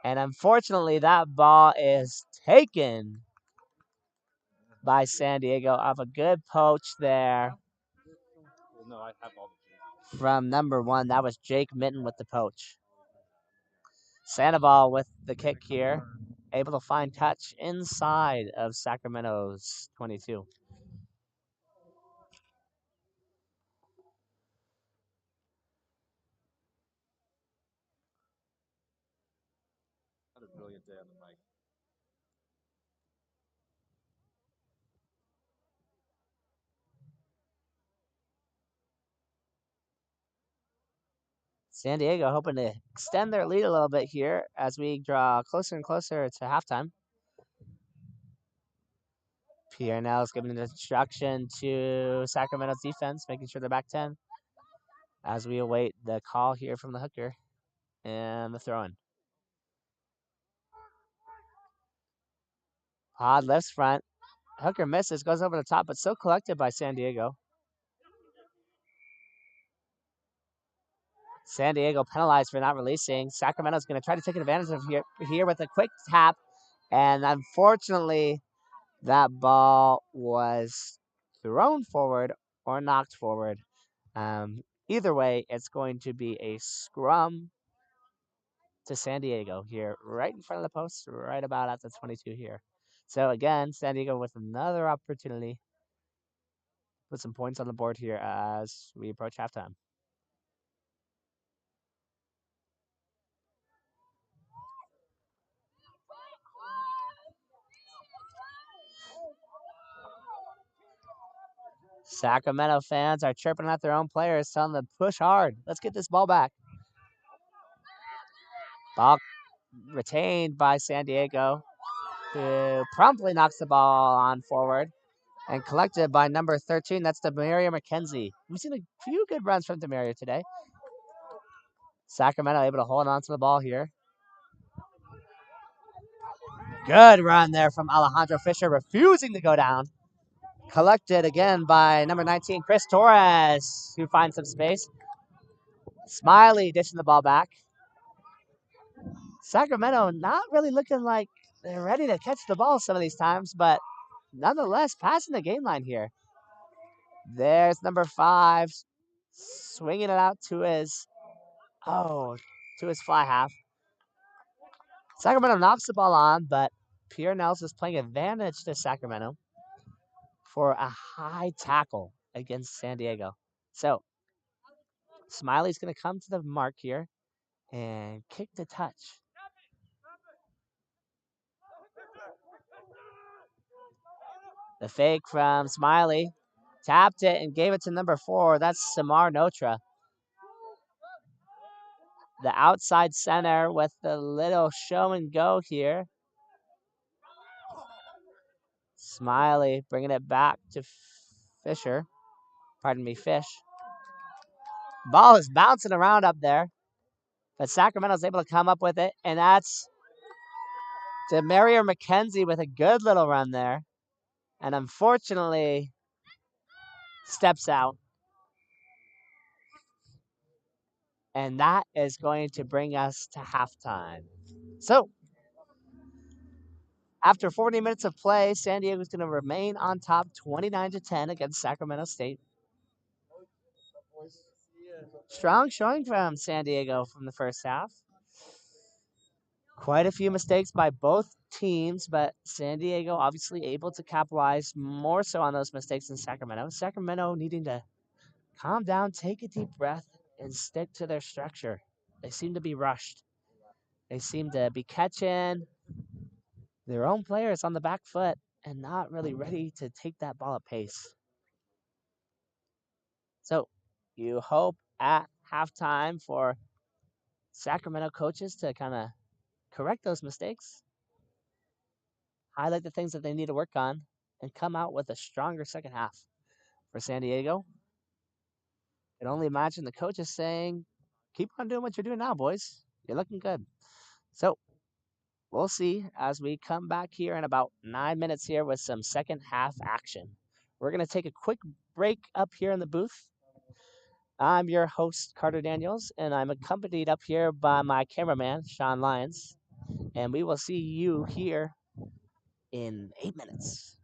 And unfortunately, that ball is taken by San Diego off a good poach there from number 1. That was Jake Mitten with the poach. Sandoval with the kick here, able to find touch inside of Sacramento's 22. Had a brilliant day on the mic. San Diego hoping to extend their lead a little bit here as we draw closer and closer to halftime. Pierre now is giving an instruction to Sacramento's defense, making sure they're back 10 as we await the call here from the hooker and the throw-in. Pod lifts front. Hooker misses, goes over the top, but still collected by San Diego. San Diego penalized for not releasing. Sacramento's going to try to take advantage of here with a quick tap. And unfortunately, that ball was thrown forward or knocked forward. Either way, it's going to be a scrum to San Diego here, right in front of the post, right about at the 22 here. So again, San Diego with another opportunity. Put some points on the board here as we approach halftime. Sacramento fans are chirping at their own players, telling them push hard. Let's get this ball back. Ball retained by San Diego, who promptly knocks the ball on forward and collected by number 13. That's Demario McKenzie. We've seen a few good runs from Demario today. Sacramento able to hold on to the ball here. Good run there from Alejandro Fisher, refusing to go down. Collected again by number 19, Chris Torres, who finds some space. Smiley dishing the ball back. Sacramento not really looking like they're ready to catch the ball some of these times, but nonetheless passing the game line here. There's number 5, swinging it out to his fly half. Sacramento knocks the ball on, but Pierre Nels is playing advantage to Sacramento for a high tackle against San Diego. So Smiley's going to come to the mark here and kick the touch. The fake from Smiley Tapped it and gave it to number 4. That's Samar Notra. The outside center with the little show and go here. Smiley bringing it back to Fisher. Pardon me, Fish. Ball is bouncing around up there. But Sacramento's able to come up with it. And that's Demario McKenzie with a good little run there. And unfortunately, steps out. And that is going to bring us to halftime. So, after 40 minutes of play, San Diego's going to remain on top 29-10 against Sacramento State. Strong showing from San Diego from the first half. Quite a few mistakes by both teams, but San Diego obviously able to capitalize more so on those mistakes than Sacramento. Sacramento needing to calm down, take a deep breath, and stick to their structure. They seem to be rushed. They seem to be catching their own players on the back foot and not really ready to take that ball at pace. So you hope at halftime for Sacramento coaches to kind of correct those mistakes, highlight the things that they need to work on, and come out with a stronger second half. For San Diego, I can only imagine the coaches saying, keep on doing what you're doing now, boys. You're looking good. So we'll see as we come back here in about 9 minutes here with some second half action. We're going to take a quick break up here in the booth. I'm your host, Carter Daniels, and I'm accompanied up here by my cameraman, Sean Lyons. And we will see you here in 8 minutes.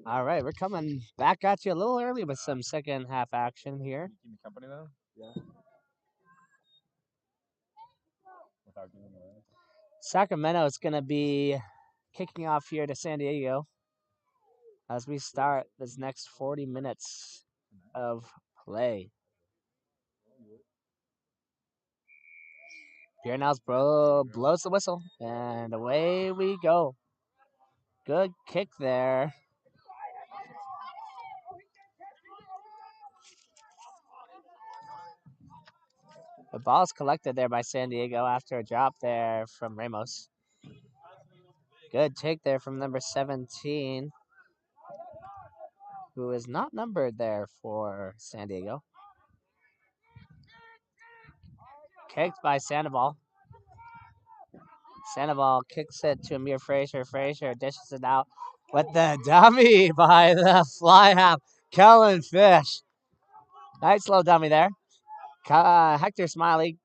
All right, we're coming back at you a little early with some second half action here. Keep me company though? Yeah. Without giving away. Sacramento is going to be kicking off here to San Diego as we start this next 40 minutes of play. Pierre Niles blows the whistle, and away we go. Good kick there. The ball is collected there by San Diego after a drop there from Ramos. Good take there from number 17, who is not numbered there for San Diego. Kicked by Sandoval. Sandoval kicks it to Amir Frazier. Frazier dishes it out with the dummy by the fly half, Kellen Fish. Nice slow dummy there. Hector Smiley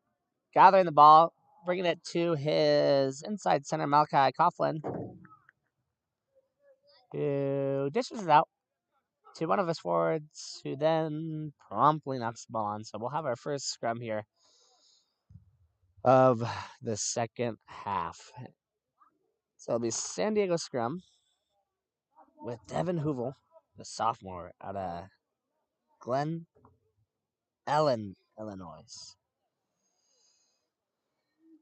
gathering the ball, bringing it to his inside center, Malachi Coughlin, who dishes it out to one of his forwards, who then promptly knocks the ball on. So we'll have our first scrum here of the second half. So it'll be San Diego scrum with Devin Hoovel, the sophomore out of Glen Ellen, Illinois.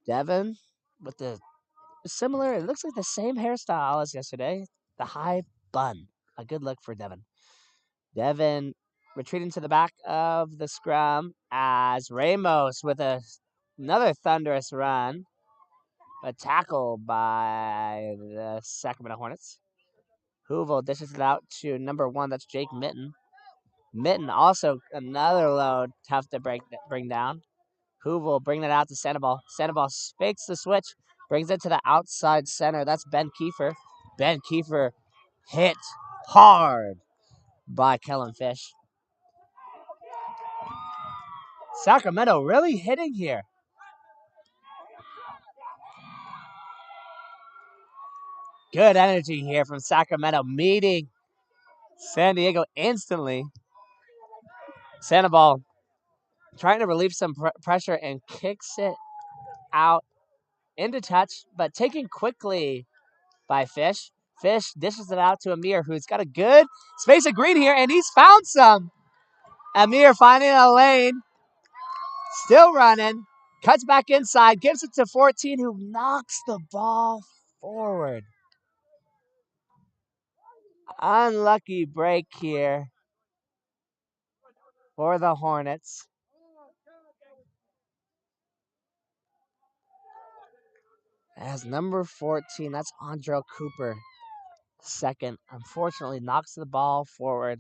Devin with the similar, it looks like the same hairstyle as yesterday, the high bun. A good look for Devin. Devin retreating to the back of the scrum as Ramos with another thunderous run. A tackle by the Sacramento Hornets. Hoovel dishes it out to number 1, that's Jake Mitten. Mitten also another load, tough to bring down. Hoovel bringing it out to Sandoval. Sandoval fakes the switch, brings it to the outside center. That's Ben Kiefer. Ben Kiefer hit hard by Kellen Fish. Sacramento really hitting here. Good energy here from Sacramento, meeting San Diego instantly. Sandoval trying to relieve some pressure and kicks it out into touch, but taken quickly by Fish. Fish dishes it out to Amir, who's got a good space of green here, and he's found some. Amir finding a lane, still running, cuts back inside, gives it to 14, who knocks the ball forward. Unlucky break here for the Hornets. As number 14, that's Andrel Cooper, second, unfortunately knocks the ball forward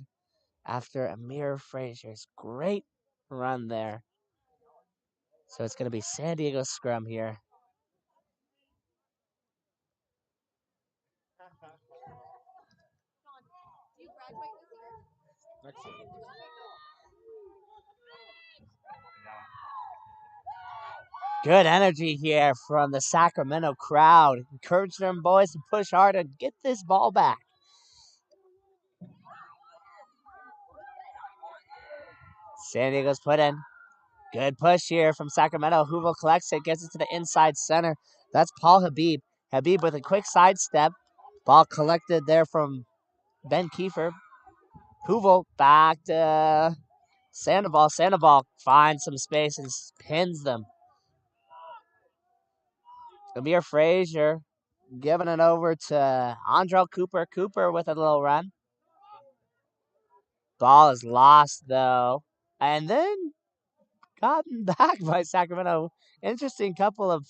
after Amir Frazier's great run there. So it's going to be San Diego scrum here. Good energy here from the Sacramento crowd. Encourage them boys to push hard and get this ball back. San Diego's put in. Good push here from Sacramento. Hoovel collects it, gets it to the inside center. That's Paul Habib. Habib with a quick sidestep. Ball collected there from Ben Kiefer. Hoovel back to Sandoval. Sandoval finds some space and pins them. Amir Frazier giving it over to Andrel Cooper. Cooper with a little run. Ball is lost though. And then gotten back by Sacramento. Interesting couple of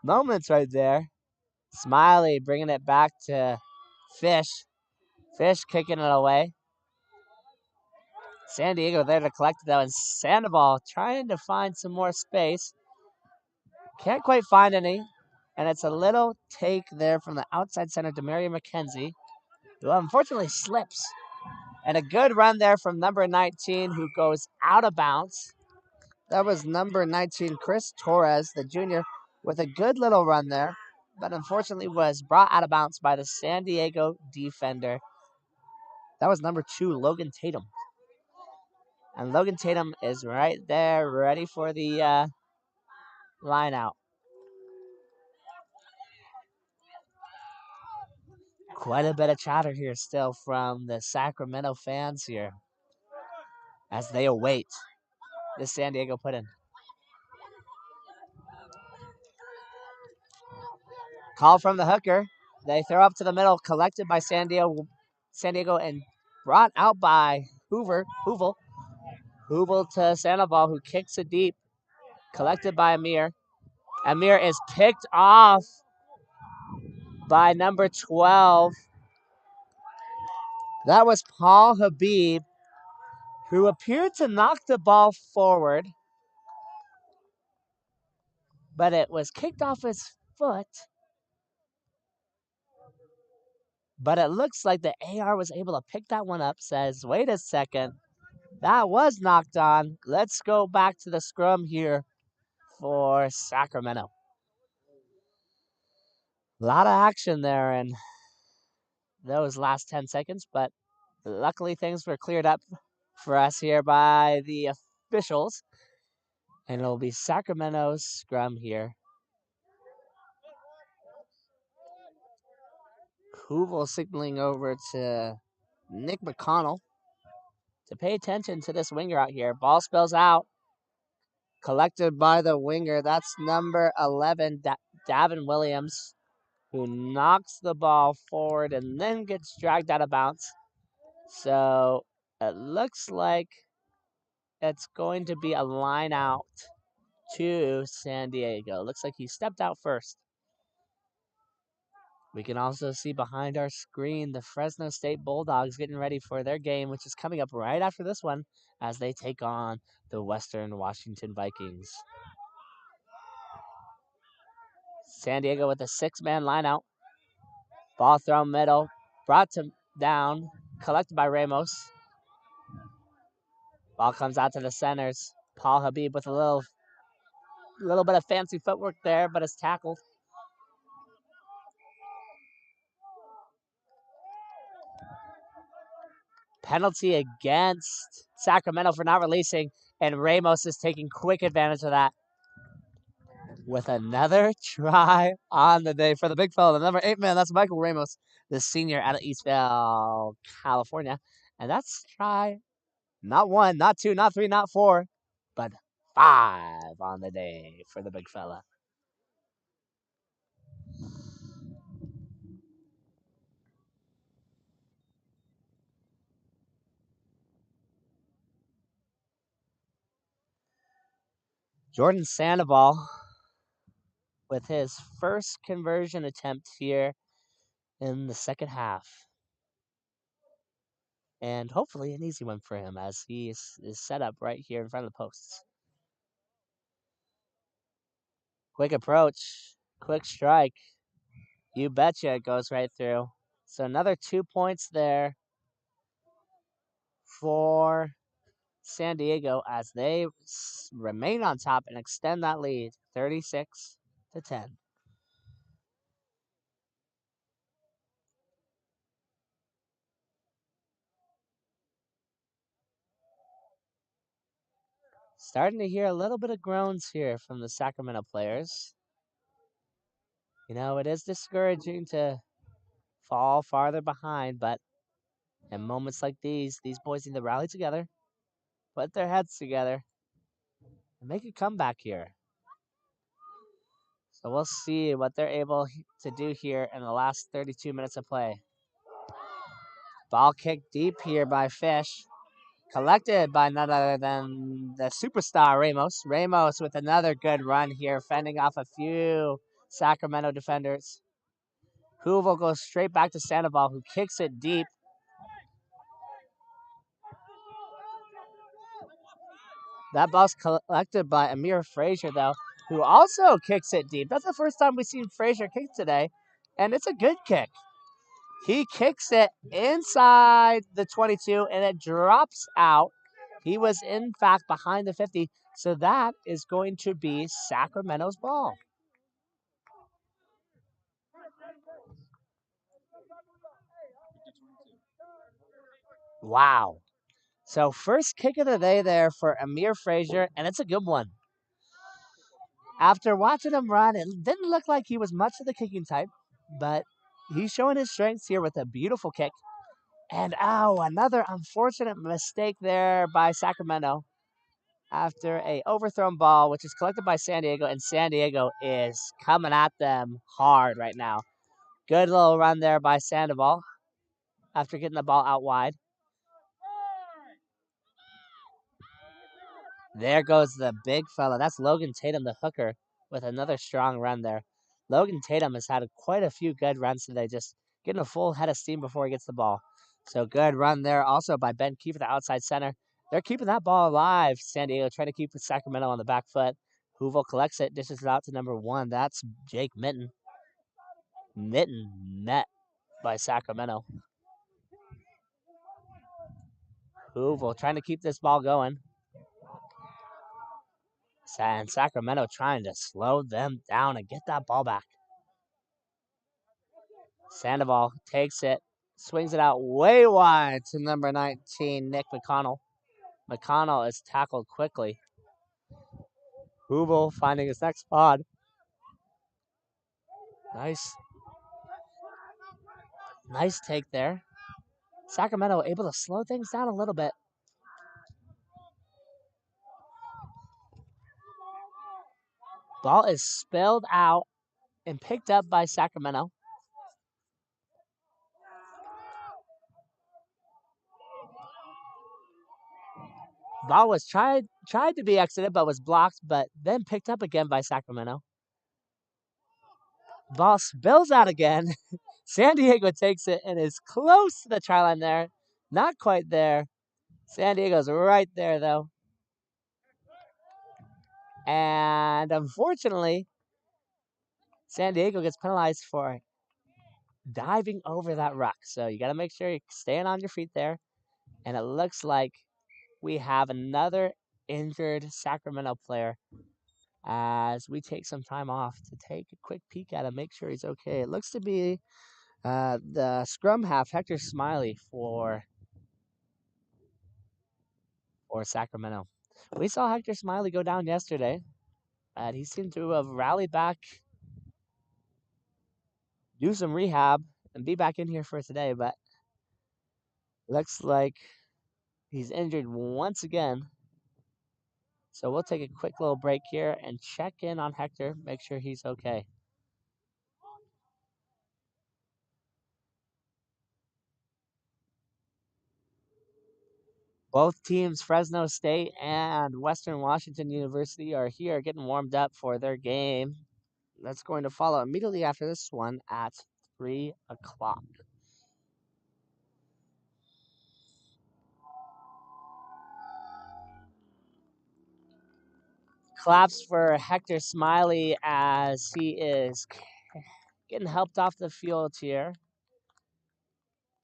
moments right there. Smiley bringing it back to Fish. Fish kicking it away. San Diego there to collect it though. And Sandoval trying to find some more space. Can't quite find any. And it's a little take there from the outside center, Demaria McKenzie, who unfortunately slips. And a good run there from number 19, who goes out of bounds. That was number 19, Chris Torres, the junior, with a good little run there. but unfortunately was brought out of bounds by the San Diego defender. That was number 2, Logan Tatum. And Logan Tatum is right there, ready for the line out. Quite a bit of chatter here still from the Sacramento fans here as they await the San Diego put-in. Call from the hooker. They throw up to the middle, collected by San Diego and brought out by Hoovel to Sandoval, who kicks it deep, collected by Amir. Amir is picked off by number 12. That was Paul Habib, who appeared to knock the ball forward, but it was kicked off his foot. But it looks like the AR was able to pick that one up, says, wait a second, that was knocked on. Let's go back to the scrum here for Sacramento. A lot of action there in those last 10 seconds, but luckily things were cleared up for us here by the officials. And it'll be Sacramento's scrum here. Hoovel signaling over to Nick McConnell to pay attention to this winger out here. Ball spills out. Collected by the winger. That's number 11, Davin Williams, who knocks the ball forward and then gets dragged out of bounds. So it looks like it's going to be a line out to San Diego. Looks like he stepped out first. We can also see behind our screen the Fresno State Bulldogs getting ready for their game, which is coming up right after this one as they take on the Western Washington Vikings. San Diego with a 6-man lineout. Ball thrown middle, brought to down, collected by Ramos. Ball comes out to the centers. Paul Habib with a little bit of fancy footwork there, but is tackled. Penalty against Sacramento for not releasing, and Ramos is taking quick advantage of that with another try on the day for the big fella, the number 8 man. That's Michael Ramos, the senior out of Eastvale, California. And that's try not 1, not 2, not 3, not 4, but 5 on the day for the big fella. Jordan Sandoval with his first conversion attempt here in the second half. And hopefully an easy one for him as he is set up right here in front of the posts. Quick approach, quick strike. You betcha it goes right through. So another 2 points there for San Diego as they remain on top and extend that lead 36-10. Starting to hear a little bit of groans here from the Sacramento players. You know, it is discouraging to fall farther behind, but in moments like these boys need to rally together, put their heads together, and make a comeback here. So we'll see what they're able to do here in the last 32 minutes of play. Ball kicked deep here by Fish. Collected by none other than the superstar Ramos. Ramos with another good run here, fending off a few Sacramento defenders. Hoovel goes straight back to Sandoval, who kicks it deep. That ball's collected by Amir Frazier, though, who also kicks it deep. That's the first time we've seen Frazier kick today, and it's a good kick. He kicks it inside the 22, and it drops out. He was, in fact, behind the 50, so that is going to be Sacramento's ball. Wow. So first kick of the day there for Amir Frazier, and it's a good one. After watching him run, it didn't look like he was much of the kicking type, but he's showing his strengths here with a beautiful kick. And another unfortunate mistake there by Sacramento after a overthrown ball, which is collected by San Diego, and San Diego is coming at them hard right now. Good little run there by Sandoval after getting the ball out wide. There goes the big fella. That's Logan Tatum, the hooker, with another strong run there. Logan Tatum has had quite a few good runs today, just getting a full head of steam before he gets the ball. So good run there also by Ben Keefer, the outside center. They're keeping that ball alive. San Diego trying to keep Sacramento on the back foot. Hoovel collects it, dishes it out to number 1. That's Jake Mitten. Mitten met by Sacramento. Hoovel trying to keep this ball going. And Sacramento trying to slow them down and get that ball back. Sandoval takes it, swings it out way wide to number 19, Nick McConnell. McConnell is tackled quickly. Hoovel finding his next spot. Nice take there. Sacramento able to slow things down a little bit. Ball is spilled out and picked up by Sacramento. Ball was tried to be exited, but was blocked, but then picked up again by Sacramento. Ball spills out again. San Diego takes it and is close to the try line there. Not quite there. San Diego's right there, though. And unfortunately, San Diego gets penalized for diving over that ruck. So you got to make sure you're staying on your feet there. And it looks like we have another injured Sacramento player as we take some time off to take a quick peek at him, make sure he's okay. It looks to be the scrum half, Hector Smiley, for Sacramento. We saw Hector Smiley go down yesterday, and he seemed to have rallied back, do some rehab, and be back in here for today, but looks like he's injured once again. So we'll take a quick little break here and check in on Hector, make sure he's okay. Both teams, Fresno State and Western Washington University, are here getting warmed up for their game. That's going to follow immediately after this one at 3 o'clock. Claps for Hector Smiley as he is getting helped off the field here.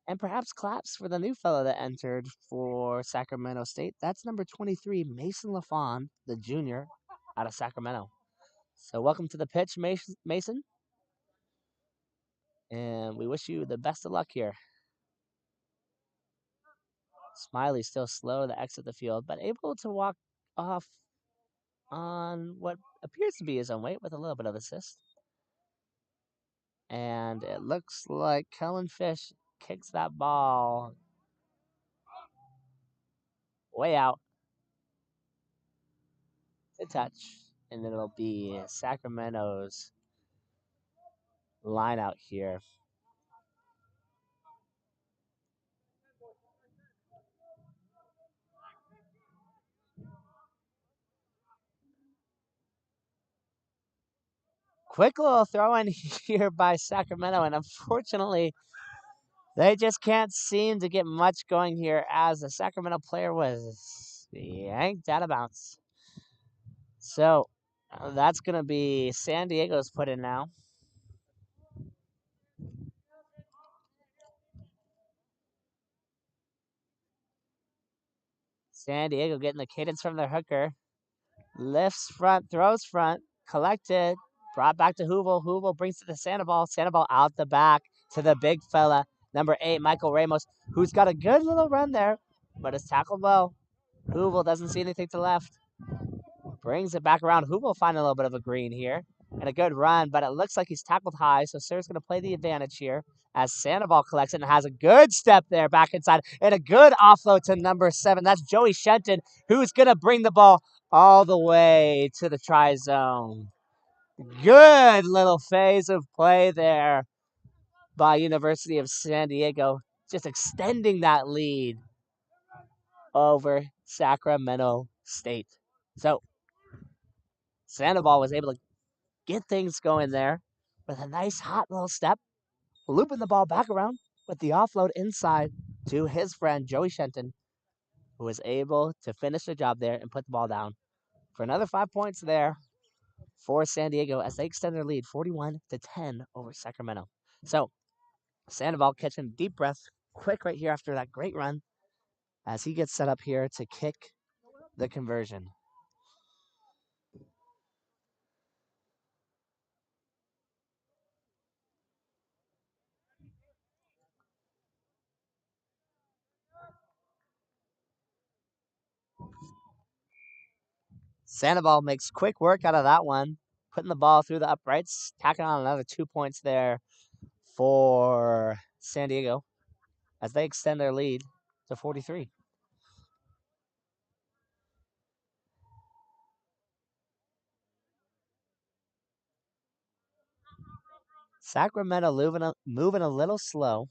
And perhaps claps for the new fellow that entered for Sacramento State. That's number 23, Mason LaFawn, the junior out of Sacramento. So welcome to the pitch, Mason. And we wish you the best of luck here. Smiley still slow to exit the field, but able to walk off on what appears to be his own weight with a little bit of assist. And it looks like Kellen Fish kicks that ball way out to touch. And it'll be Sacramento's line out here. Quick little throw in here by Sacramento, and unfortunately, they just can't seem to get much going here as the Sacramento player was yanked out of bounds. So that's going to be San Diego's put in now. San Diego getting the cadence from their hooker. Lifts front, throws front, collected, brought back to Hoovel. Hoovel brings it to Sandoval. Sandoval out the back to the big fella. Number 8, Michael Ramos, who's got a good little run there, but is tackled well. Hoovel doesn't see anything to left. Brings it back around. Hoovel find a little bit of a green here. And a good run, but it looks like he's tackled high, so Sir's going to play the advantage here as Sandoval collects it and has a good step there back inside and a good offload to number 7. That's Joey Shenton, who's going to bring the ball all the way to the try zone. Good little phase of play there by University of San Diego, just extending that lead over Sacramento State. So Sandoval was able to get things going there with a nice hot little step, looping the ball back around with the offload inside to his friend Joey Shenton, who was able to finish the job there and put the ball down for another 5 points there for San Diego as they extend their lead 41-10 over Sacramento. So Sandoval catching a deep breath quick right here after that great run as he gets set up here to kick the conversion. Sandoval makes quick work out of that one, putting the ball through the uprights, tacking on another 2 points there for San Diego as they extend their lead to 43. Sacramento moving a little slow,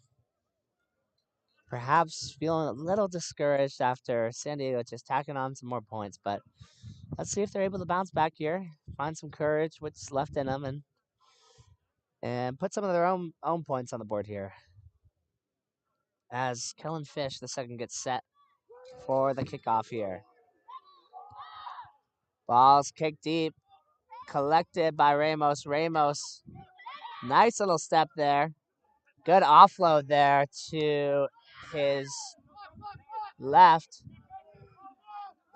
perhaps feeling a little discouraged after San Diego just tacking on some more points, but let's see if they're able to bounce back here, find some courage, what's left in them, and put some of their own points on the board here. As Kellen Fish, the second, gets set for the kickoff here. Ball's kicked deep, collected by Ramos. Ramos, nice little step there. Good offload there to his left.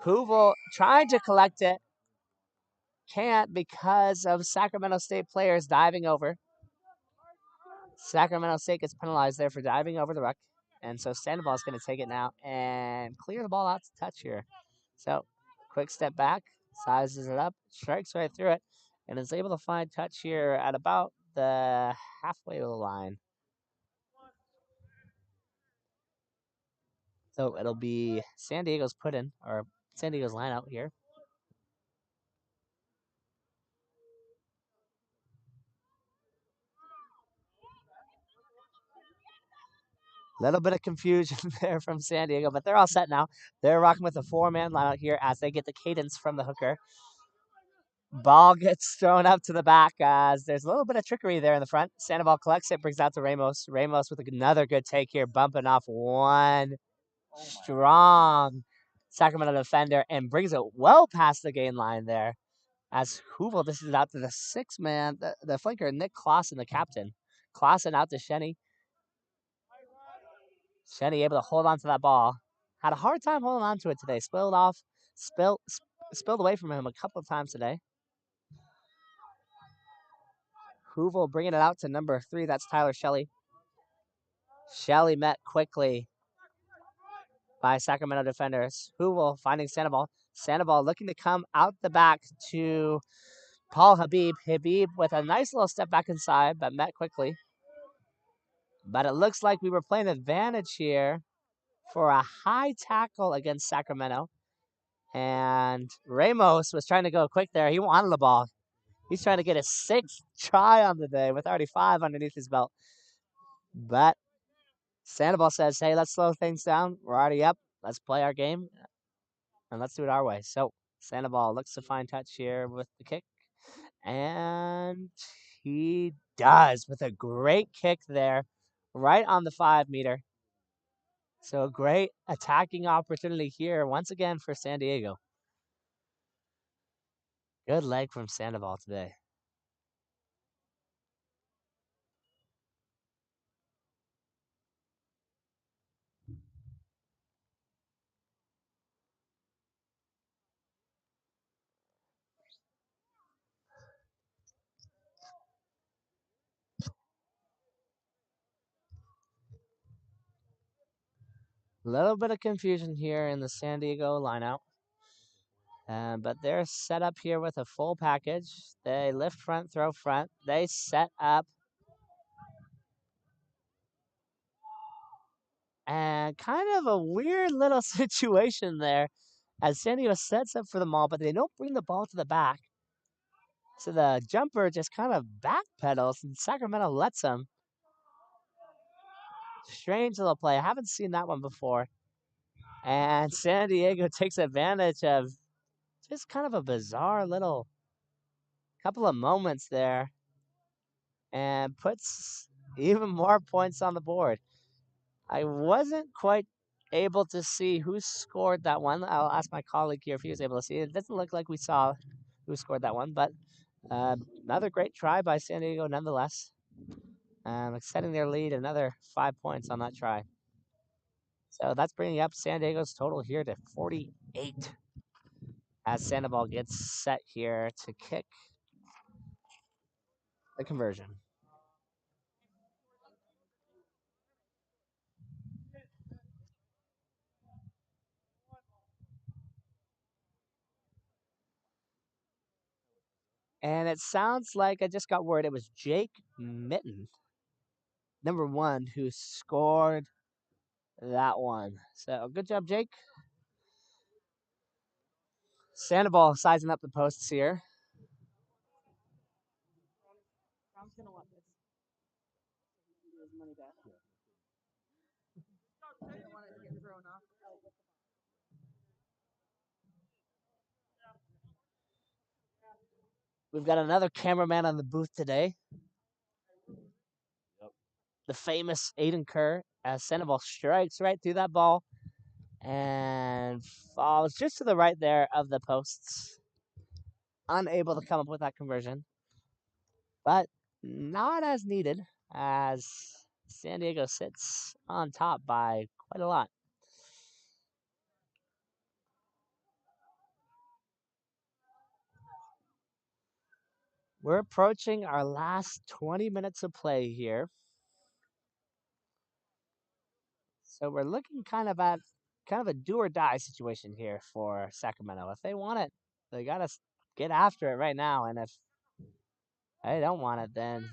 Hoovel trying to collect it. Can't because of Sacramento State players diving over. Sacramento State gets penalized there for diving over the ruck. And so Sandoval's going to take it now and clear the ball out to touch here. So quick step back, sizes it up, strikes right through it, and is able to find touch here at about the halfway to the line. So it'll be San Diego's put in, or San Diego's line out here. Little bit of confusion there from San Diego, but they're all set now. They're rocking with a 4-man line out here as they get the cadence from the hooker. Ball gets thrown up to the back as there's a little bit of trickery there in the front. Sandoval collects it, brings it out to Ramos. Ramos with another good take here, bumping off one strong Sacramento defender and brings it well past the gain line there. As Hoovel, this is out to the 6-man, the flanker, Nick Clausen, the captain. Clausen out to Shenny. Shenny able to hold on to that ball. Had a hard time holding on to it today. Spilled away from him a couple of times today. Hoovel bringing it out to number 3. That's Tyler Shelley. Shelley met quickly by Sacramento defenders. Hoovel finding Sandoval. Sandoval looking to come out the back to Paul Habib. Habib with a nice little step back inside, but met quickly. But it looks like we were playing advantage here for a high tackle against Sacramento. And Ramos was trying to go quick there. He wanted the ball. He's trying to get his 6th try on the day with already 5 underneath his belt. But Sandoval says, hey, let's slow things down. We're already up. Let's play our game, and let's do it our way. So Sandoval looks to find touch here with the kick. And he does with a great kick there right on the 5-meter. So a great attacking opportunity here once again for San Diego. Good leg from Sandoval today. A little bit of confusion here in the San Diego lineout. But they're set up here with a full package. They lift front, throw front. They set up. And kind of a weird little situation there as San Diego sets up for the maul, but they don't bring the ball to the back. So the jumper just kind of backpedals and Sacramento lets him. Strange little play. I haven't seen that one before. And San Diego takes advantage of just kind of a bizarre little couple of moments there and puts even more points on the board. I wasn't quite able to see who scored that one. I'll ask my colleague here if he was able to see it. It doesn't look like we saw who scored that one, but another great try by San Diego nonetheless. Extending their lead another 5 points on that try. So that's bringing up San Diego's total here to 48 as Sandoval gets set here to kick the conversion. And it sounds like I just got word it was Jake Mitten, number 1, who scored that one. So good job, Jake. Sandoval sizing up the posts here. We've got another cameraman on the booth today. The famous Aiden Kerr as Sandoval strikes right through that ball and falls just to the right there of the posts. Unable to come up with that conversion, but not as needed as San Diego sits on top by quite a lot. We're approaching our last 20 minutes of play here. So we're looking kind of at a do or die situation here for Sacramento. If they want it, they got to get after it right now. And if they don't want it, then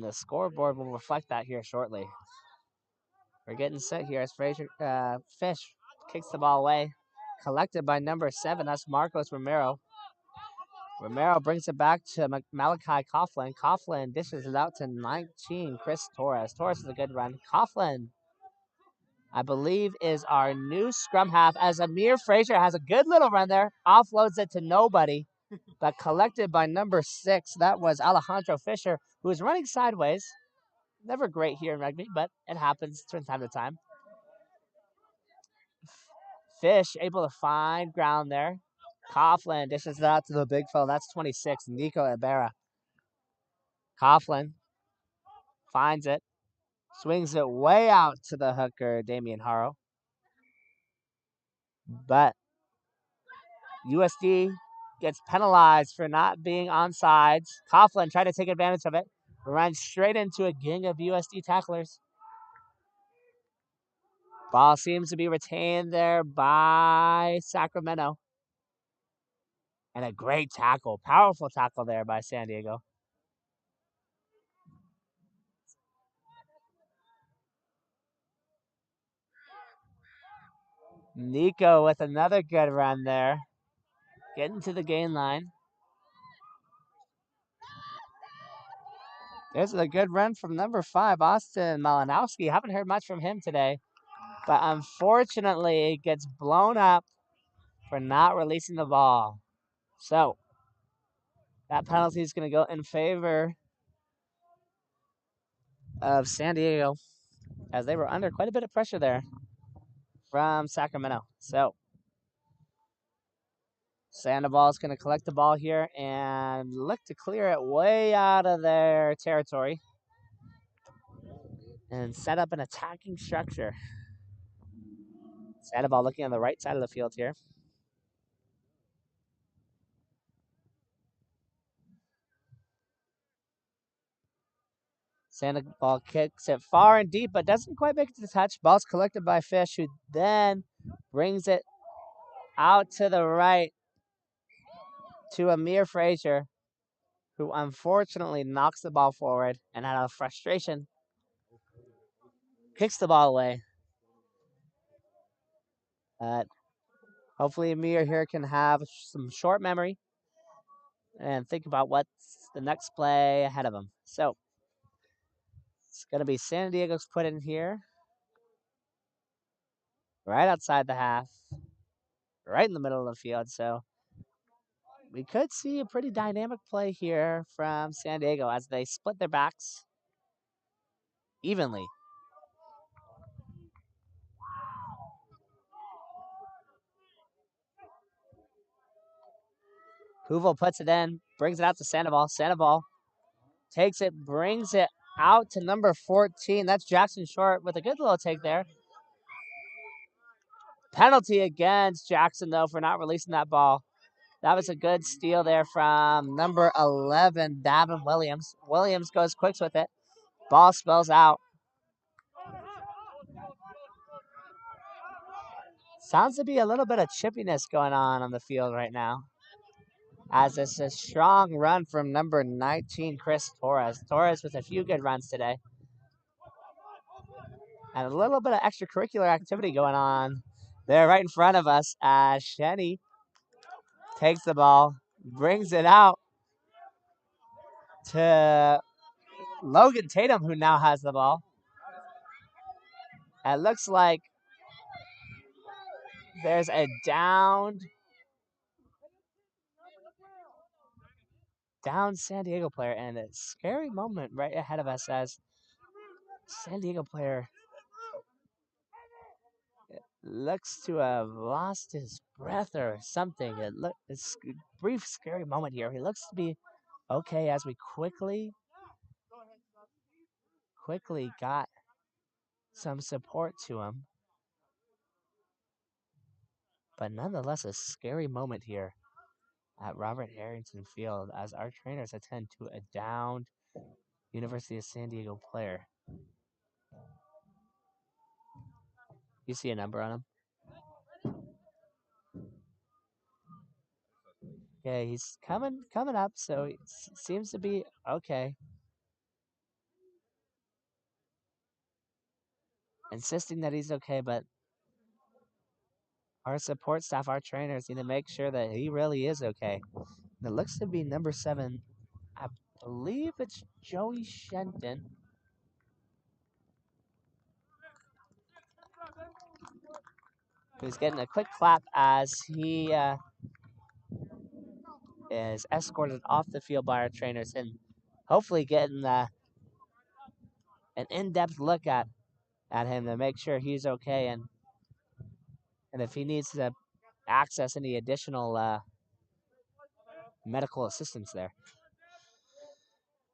the scoreboard will reflect that here shortly. We're getting set here as Fish kicks the ball away. Collected by number 7. That's Marcos Romero. Romero brings it back to Malachi Coughlin. Coughlin dishes it out to 19, Chris Torres. Torres is a good run. Coughlin, I believe, is our new scrum half as Amir Frazier has a good little run there. Offloads it to nobody, but collected by number 6. That was Alejandro Fisher, who is running sideways. Never great here in rugby, but it happens from time to time. Fish able to find ground there. Coughlin dishes it out to the big fella. That's 26, Nico Ibarra. Coughlin finds it, swings it way out to the hooker, Damian Haro. But USD gets penalized for not being on sides. Coughlin tried to take advantage of it, runs straight into a gang of USD tacklers. Ball seems to be retained there by Sacramento. And a great tackle, powerful tackle there by San Diego. Nico with another good run there. Getting to the gain line. There's a good run from number 5, Austin Malinowski. Haven't heard much from him today. But unfortunately, it gets blown up for not releasing the ball. So, that penalty is going to go in favor of San Diego as they were under quite a bit of pressure there from Sacramento. So, Sandoval is going to collect the ball here and look to clear it way out of their territory and set up an attacking structure. Sandoval looking on the right side of the field here. Sandoval kicks it far and deep, but doesn't quite make it to the touch. Ball's collected by Fish, who then brings it out to the right to Amir Frazier, who unfortunately knocks the ball forward and out of frustration kicks the ball away. Hopefully Amir here can have some short memory and think about what's the next play ahead of him. So it's going to be San Diego's put in here, right outside the half, right in the middle of the field. So we could see a pretty dynamic play here from San Diego as they split their backs evenly. Hoovel puts it in, brings it out to Sandoval. Sandoval takes it, brings it out to number 14. That's Jackson Short with a good little take there. Penalty against Jackson, though, for not releasing that ball. That was a good steal there from number 11, Davin Williams. Williams goes quicks with it. Ball spills out. Sounds to be a little bit of chippiness going on the field right now, as it's a strong run from number 19, Chris Torres. Torres with a few good runs today. And a little bit of extracurricular activity going on there right in front of us as Shenny takes the ball, brings it out to Logan Tatum, who now has the ball. It looks like there's a down San Diego player, and a scary moment right ahead of us as San Diego player looks to have lost his breath or something. It's a brief, scary moment here. He looks to be okay as we quickly got some support to him. But nonetheless, a scary moment here at Robert Harrington Field as our trainers attend to a downed University of San Diego player. You see a number on him? Yeah, he's coming up, so it seems to be okay. Insisting that he's okay, but our support staff, our trainers need to make sure that he really is okay. And it looks to be number 7. I believe it's Joey Shenton. Who's getting a quick clap as he is escorted off the field by our trainers and hopefully getting an in-depth look at him to make sure he's okay and if he needs to access any additional medical assistance there.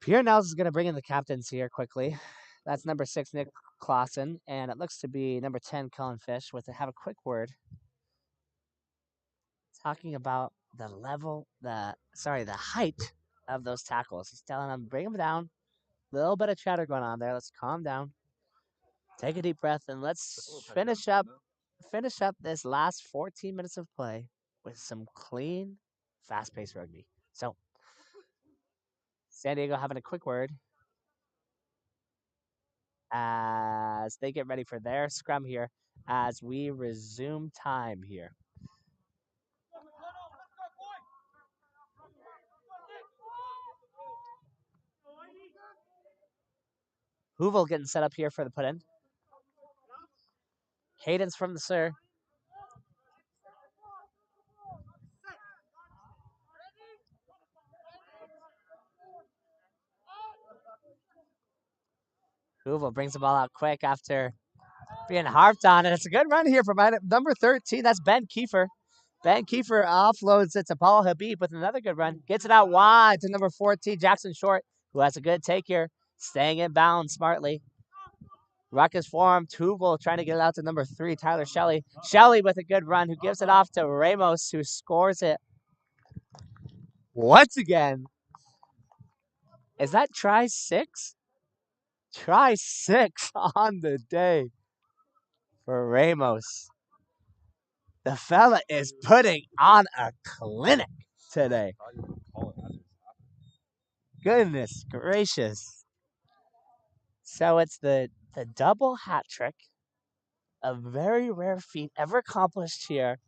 Pierre Nels is going to bring in the captains here quickly. That's number 6, Nick Clausen, and it looks to be number 10, Colin Fish, with have a quick word talking about the height of those tackles. He's telling them, bring them down. A little bit of chatter going on there. Let's calm down. Take a deep breath, and let's finish up this last 14 minutes of play with some clean, fast-paced rugby. So, San Diego having a quick word as they get ready for their scrum here as we resume time here. Hoovel getting set up here for the put-in. Cadence from the sir. Hoovel brings the ball out quick after being harped on, and it's a good run here from number 13. That's Ben Kiefer. Ben Kiefer offloads it to Paul Habib with another good run. Gets it out wide to number 14, Jackson Short, who has a good take here, staying in bounds smartly. Ruck is formed. Hoovel trying to get it out to number 3, Tyler Shelley. Shelley with a good run, who gives it off to Ramos, who scores it once again. Is that try 6? Try 6 on the day for Ramos. The fella is putting on a clinic today. Goodness gracious. So it's the double hat trick, a very rare feat ever accomplished here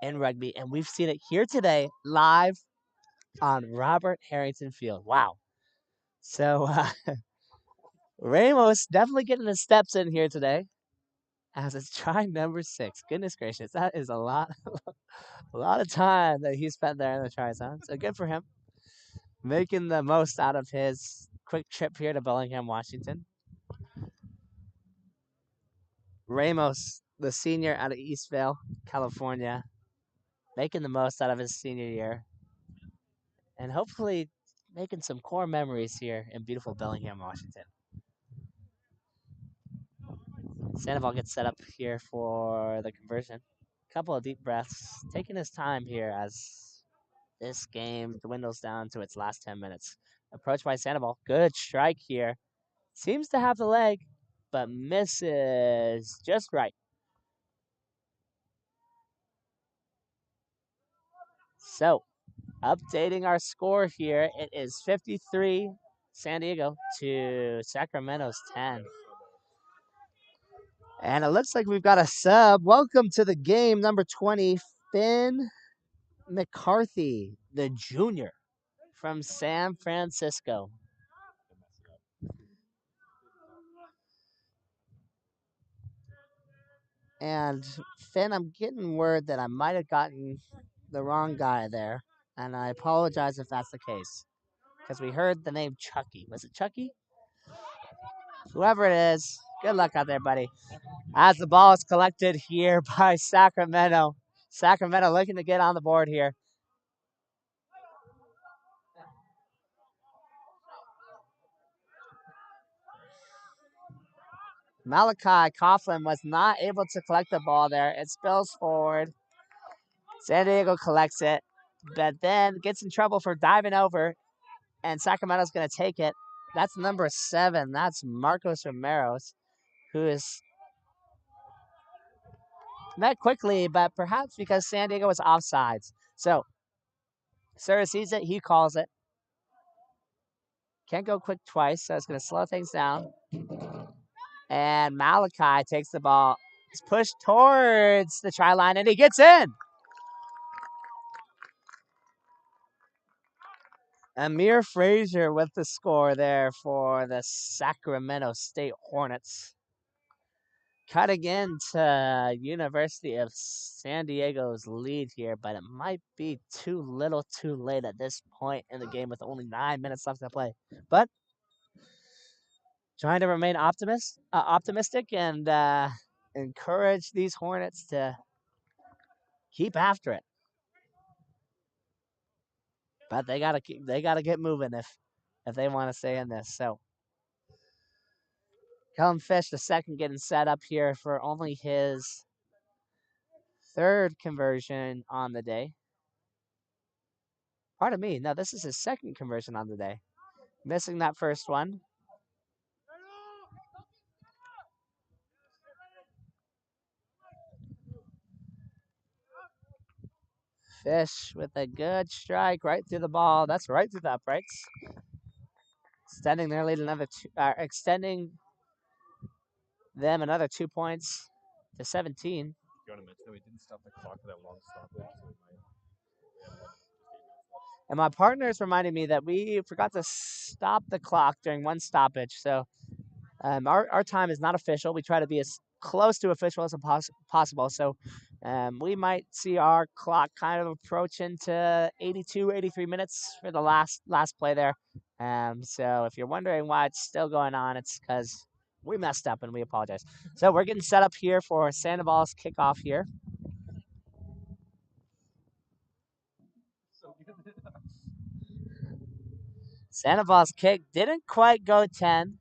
in rugby, and we've seen it here today live on Robert Harrington Field. Wow. So Ramos definitely getting his steps in here today as it's try number 6. Goodness gracious, that is a lot of time that he spent there in the try zone. So good for him. Making the most out of his quick trip here to Bellingham, Washington. Ramos, the senior out of Eastvale, California, making the most out of his senior year. And hopefully making some core memories here in beautiful Bellingham, Washington. Sandoval gets set up here for the conversion. Couple of deep breaths, taking his time here as this game dwindles down to its last 10 minutes. Approach by Sandoval. Good strike here. Seems to have the leg, but misses just right. So, updating our score here, it is 53 San Diego to Sacramento's 10. And it looks like we've got a sub. Welcome to the game, number 20, Finn McCarthy, the junior from San Francisco. And Finn, I'm getting word that I might have gotten the wrong guy there. And I apologize if that's the case. Because we heard the name Chucky. Was it Chucky? Whoever it is, good luck out there, buddy. As the ball is collected here by Sacramento. Sacramento looking to get on the board here. Malachi Coughlin was not able to collect the ball there. It spills forward. San Diego collects it, but then gets in trouble for diving over, and Sacramento's going to take it. That's number 7. That's Marcos Romero's, who is met quickly, but perhaps because San Diego was offsides. So, Sir sees it, he calls it. Can't go quick twice, so it's going to slow things down. And Malachi takes the ball. He's pushed towards the try line, and he gets in. Amir Frazier with the score there for the Sacramento State Hornets. Cutting into University of San Diego's lead here, but it might be too little too late at this point in the game with only 9 minutes left to play. But trying to remain optimistic and encourage these Hornets to keep after it. But they gotta get moving if they want to stay in this. So Kellen Fish, the second, getting set up here for only his 3rd conversion on the day. Pardon me. No, this is his 2nd conversion on the day. Missing that first one. Fish with a good strike right through the ball. That's right through the uprights. Extending their lead extending them another 2 points to 17. You want to mention that we didn't stop the clock for that long stoppage, so And my partners reminded me that we forgot to stop the clock during one stoppage. So our time is not official. We try to be as close to official as possible. So we might see our clock kind of approaching to 82, 83 minutes for the last play there. So if you're wondering why it's still going on, it's because we messed up and we apologize. So we're getting set up here for Sandoval's kickoff here. Sandoval's kick didn't quite go 10.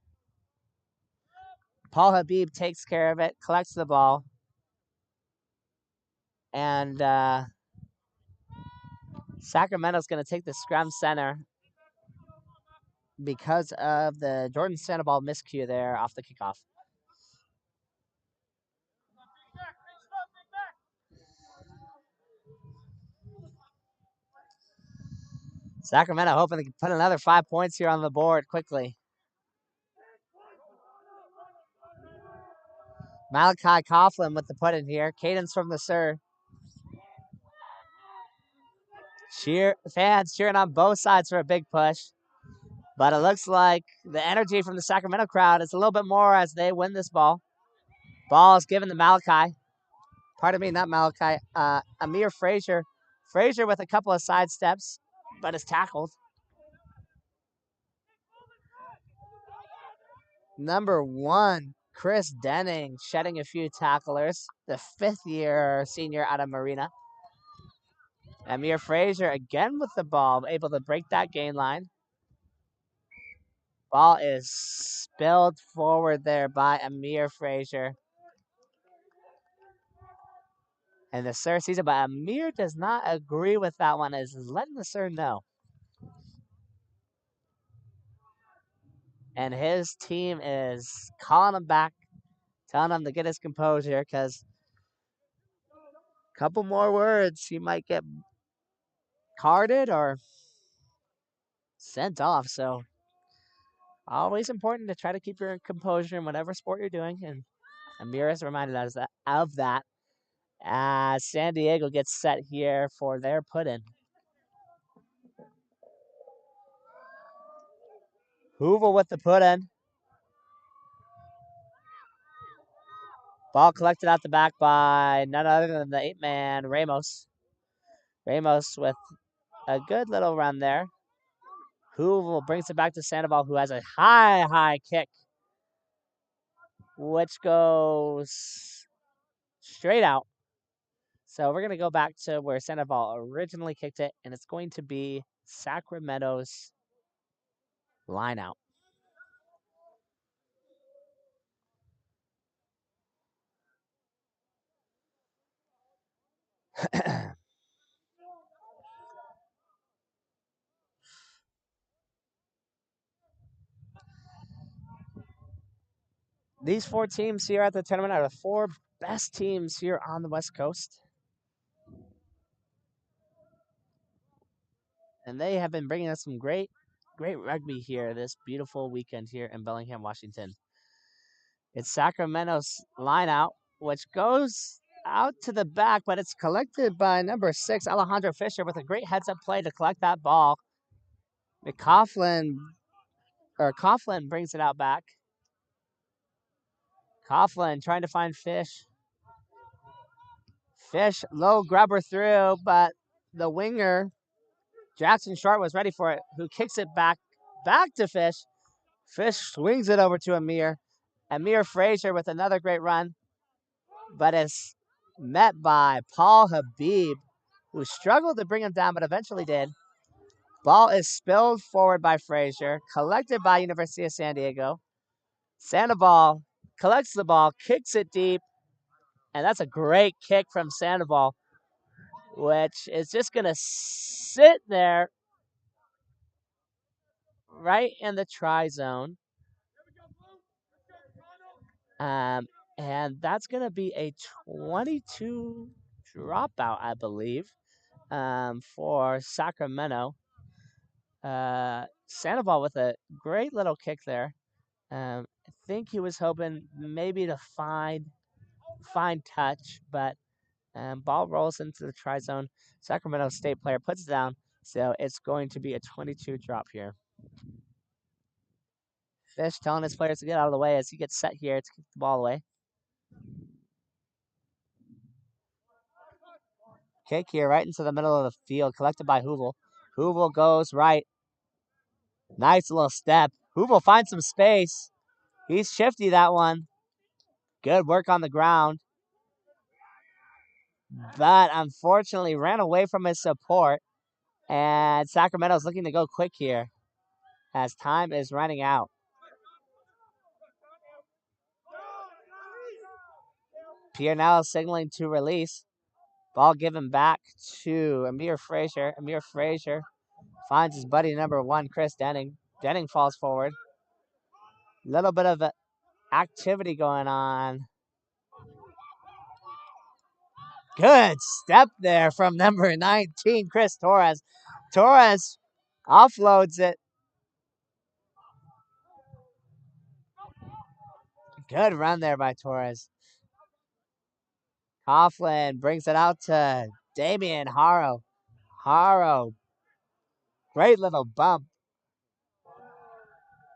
Paul Habib takes care of it, collects the ball, and Sacramento's going to take the scrum center. because of the Jordan Sandoval miscue there off the kickoff. Sacramento hoping to put another 5 points here on the board quickly. Malachi Coughlin with the put in here. Cadence from the serve. Fans cheering on both sides for a big push. But it looks like the energy from the Sacramento crowd is a little bit more as they win this ball. Ball is given to Malachi. Pardon me, not Malachi. Amir Frazier. Frazier with a couple of side steps, but is tackled. Number 1, Chris Denning shedding a few tacklers. The 5th-year senior out of Marina. Amir Frazier again with the ball, able to break that gain line. Ball is spilled forward there by Amir Frazier. And the sir sees it, but Amir does not agree with that one, is letting the sir know. And his team is calling him back, telling him to get his composure, because a couple more words, he might get carded or sent off. So always important to try to keep your composure in whatever sport you're doing. And Amir has reminded us of that as San Diego gets set here for their put-in. Hoover with the put-in. Ball collected out the back by none other than the 8-man Ramos. Ramos with a good little run there. Hoover brings it back to Sandoval, who has a high kick, which goes straight out. So we're going to go back to where Sandoval originally kicked it, and it's going to be Sacramento's line out. These 4 teams here at the tournament are the 4 best teams here on the West Coast. And they have been bringing us some great rugby here this beautiful weekend here in Bellingham, Washington. It's Sacramento's line out, which goes out to the back, but it's collected by number 6, Alejandro Fisher, with a great heads-up play to collect that ball. Coughlin brings it out back. Coughlin trying to find Fish. Fish low grabber through, but the winger, Jackson Short, was ready for it, who kicks it back to Fish. Fish swings it over to Amir. Amir Frazier with another great run, but is met by Paul Habib, who struggled to bring him down, but eventually did. Ball is spilled forward by Frazier, collected by University of San Diego. Sandoval collects the ball, kicks it deep, and that's a great kick from Sandoval, which is just going to sit there right in the try zone. And that's going to be a 22 dropout, I believe, for Sacramento. Sandoval with a great little kick there. I think he was hoping maybe to find touch, but ball rolls into the try zone. Sacramento State player puts it down, so it's going to be a 22 drop here. Fish telling his players to get out of the way as he gets set here to kick the ball away. Kick here right into the middle of the field, collected by Hoovel. Hoovel goes right. Nice little step. Hoovel finds some space. He's shifty, that one. Good work on the ground. But unfortunately ran away from his support. And Sacramento's looking to go quick here as time is running out. Piernell signaling to release. Ball given back to Amir Frazier. Amir Frazier finds his buddy number 1, Chris Denning. Denning falls forward. Little bit of activity going on. Good step there from number 19, Chris Torres. Torres offloads it. Good run there by Torres. Coughlin brings it out to Damian Haro. Haro, great little bump.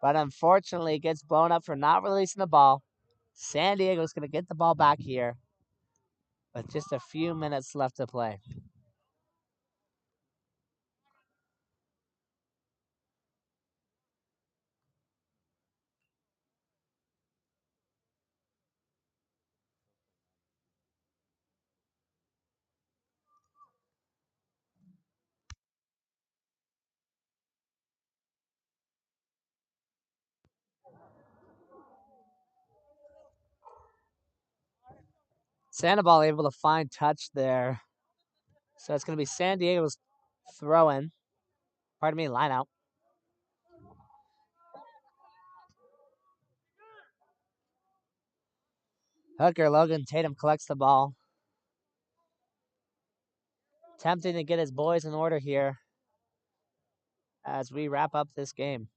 But unfortunately, gets blown up for not releasing the ball. San Diego's going to get the ball back here with just a few minutes left to play. Sandoval able to find touch there. So it's going to be San Diego's throw in. Pardon me, line out. Hooker Logan Tatum collects the ball. Attempting to get his boys in order here as we wrap up this game.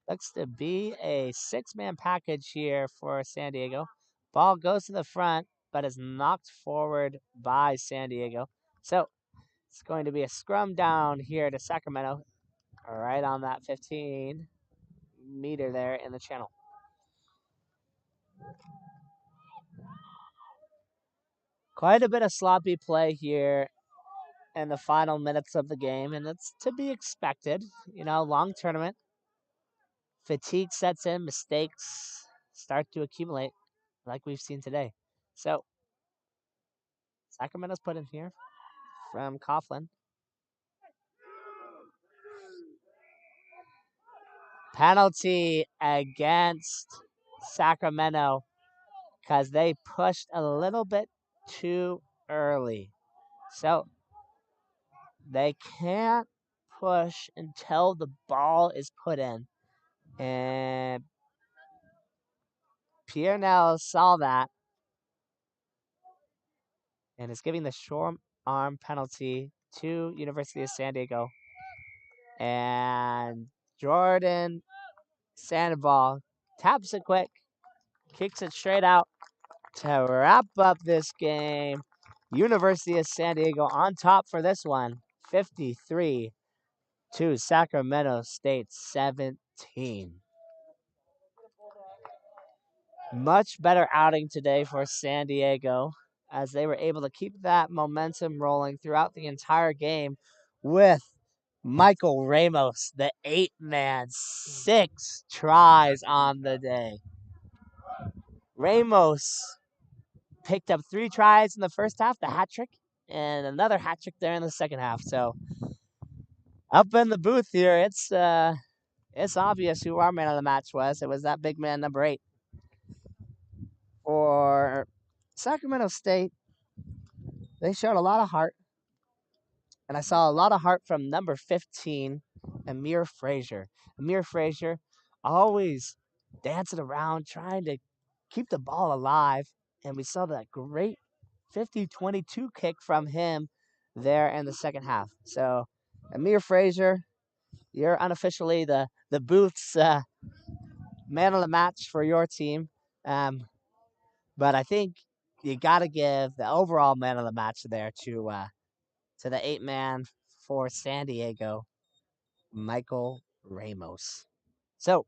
Looks to be a 6-man package here for San Diego. Ball goes to the front, but is knocked forward by San Diego. So it's going to be a scrum down here to Sacramento, right on that 15-meter there in the channel. Quite a bit of sloppy play here in the final minutes of the game, and it's to be expected. You know, long tournament. Fatigue sets in, mistakes start to accumulate like we've seen today. So Sacramento's put in here from Coughlin. Penalty against Sacramento because they pushed a little bit too early. So they can't push until the ball is put in. And Pierre Nell saw that and is giving the short arm penalty to University of San Diego. And Jordan Sandoval taps it quick, kicks it straight out to wrap up this game. University of San Diego on top for this one, 53 to Sacramento State 17. Much better outing today for San Diego as they were able to keep that momentum rolling throughout the entire game with Michael Ramos, the 8-man, 6 tries on the day. Ramos picked up 3 tries in the first half, the hat trick, and another hat trick there in the second half. So up in the booth here, it's obvious who our man of the match was. It was that big man, number 8. For Sacramento State, they showed a lot of heart. And I saw a lot of heart from number 15, Amir Frazier. Amir Frazier always dancing around, trying to keep the ball alive. And we saw that great 50-22 kick from him there in the second half. So, Amir Frazier, you're unofficially the booth's man of the match for your team. But I think you got to give the overall man of the match there to the 8-man for San Diego, Michael Ramos. So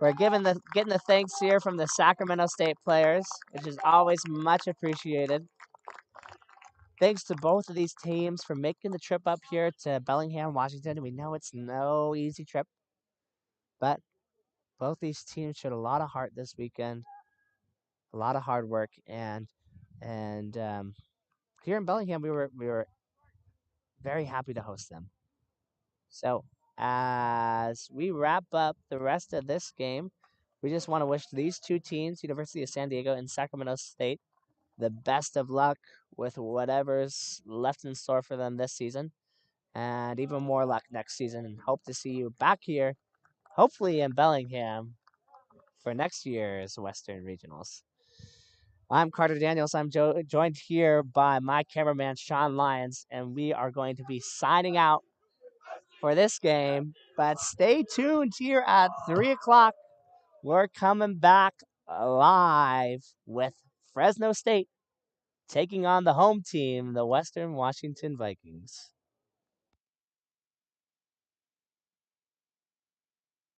we're getting the thanks here from the Sacramento State players, which is always much appreciated. Thanks to both of these teams for making the trip up here to Bellingham, Washington. We know it's no easy trip, but both these teams showed a lot of heart this weekend, a lot of hard work, and here in Bellingham, we were very happy to host them. So as we wrap up the rest of this game, we just want to wish these two teams, University of San Diego and Sacramento State, the best of luck with whatever's left in store for them this season, and even more luck next season. And hope to see you back here, hopefully in Bellingham, for next year's Western Regionals. I'm Carter Daniels. I'm joined here by my cameraman, Sean Lyons, and we are going to be signing out for this game. But stay tuned here at 3 o'clock. We're coming back live with Fresno State taking on the home team, the Western Washington Vikings.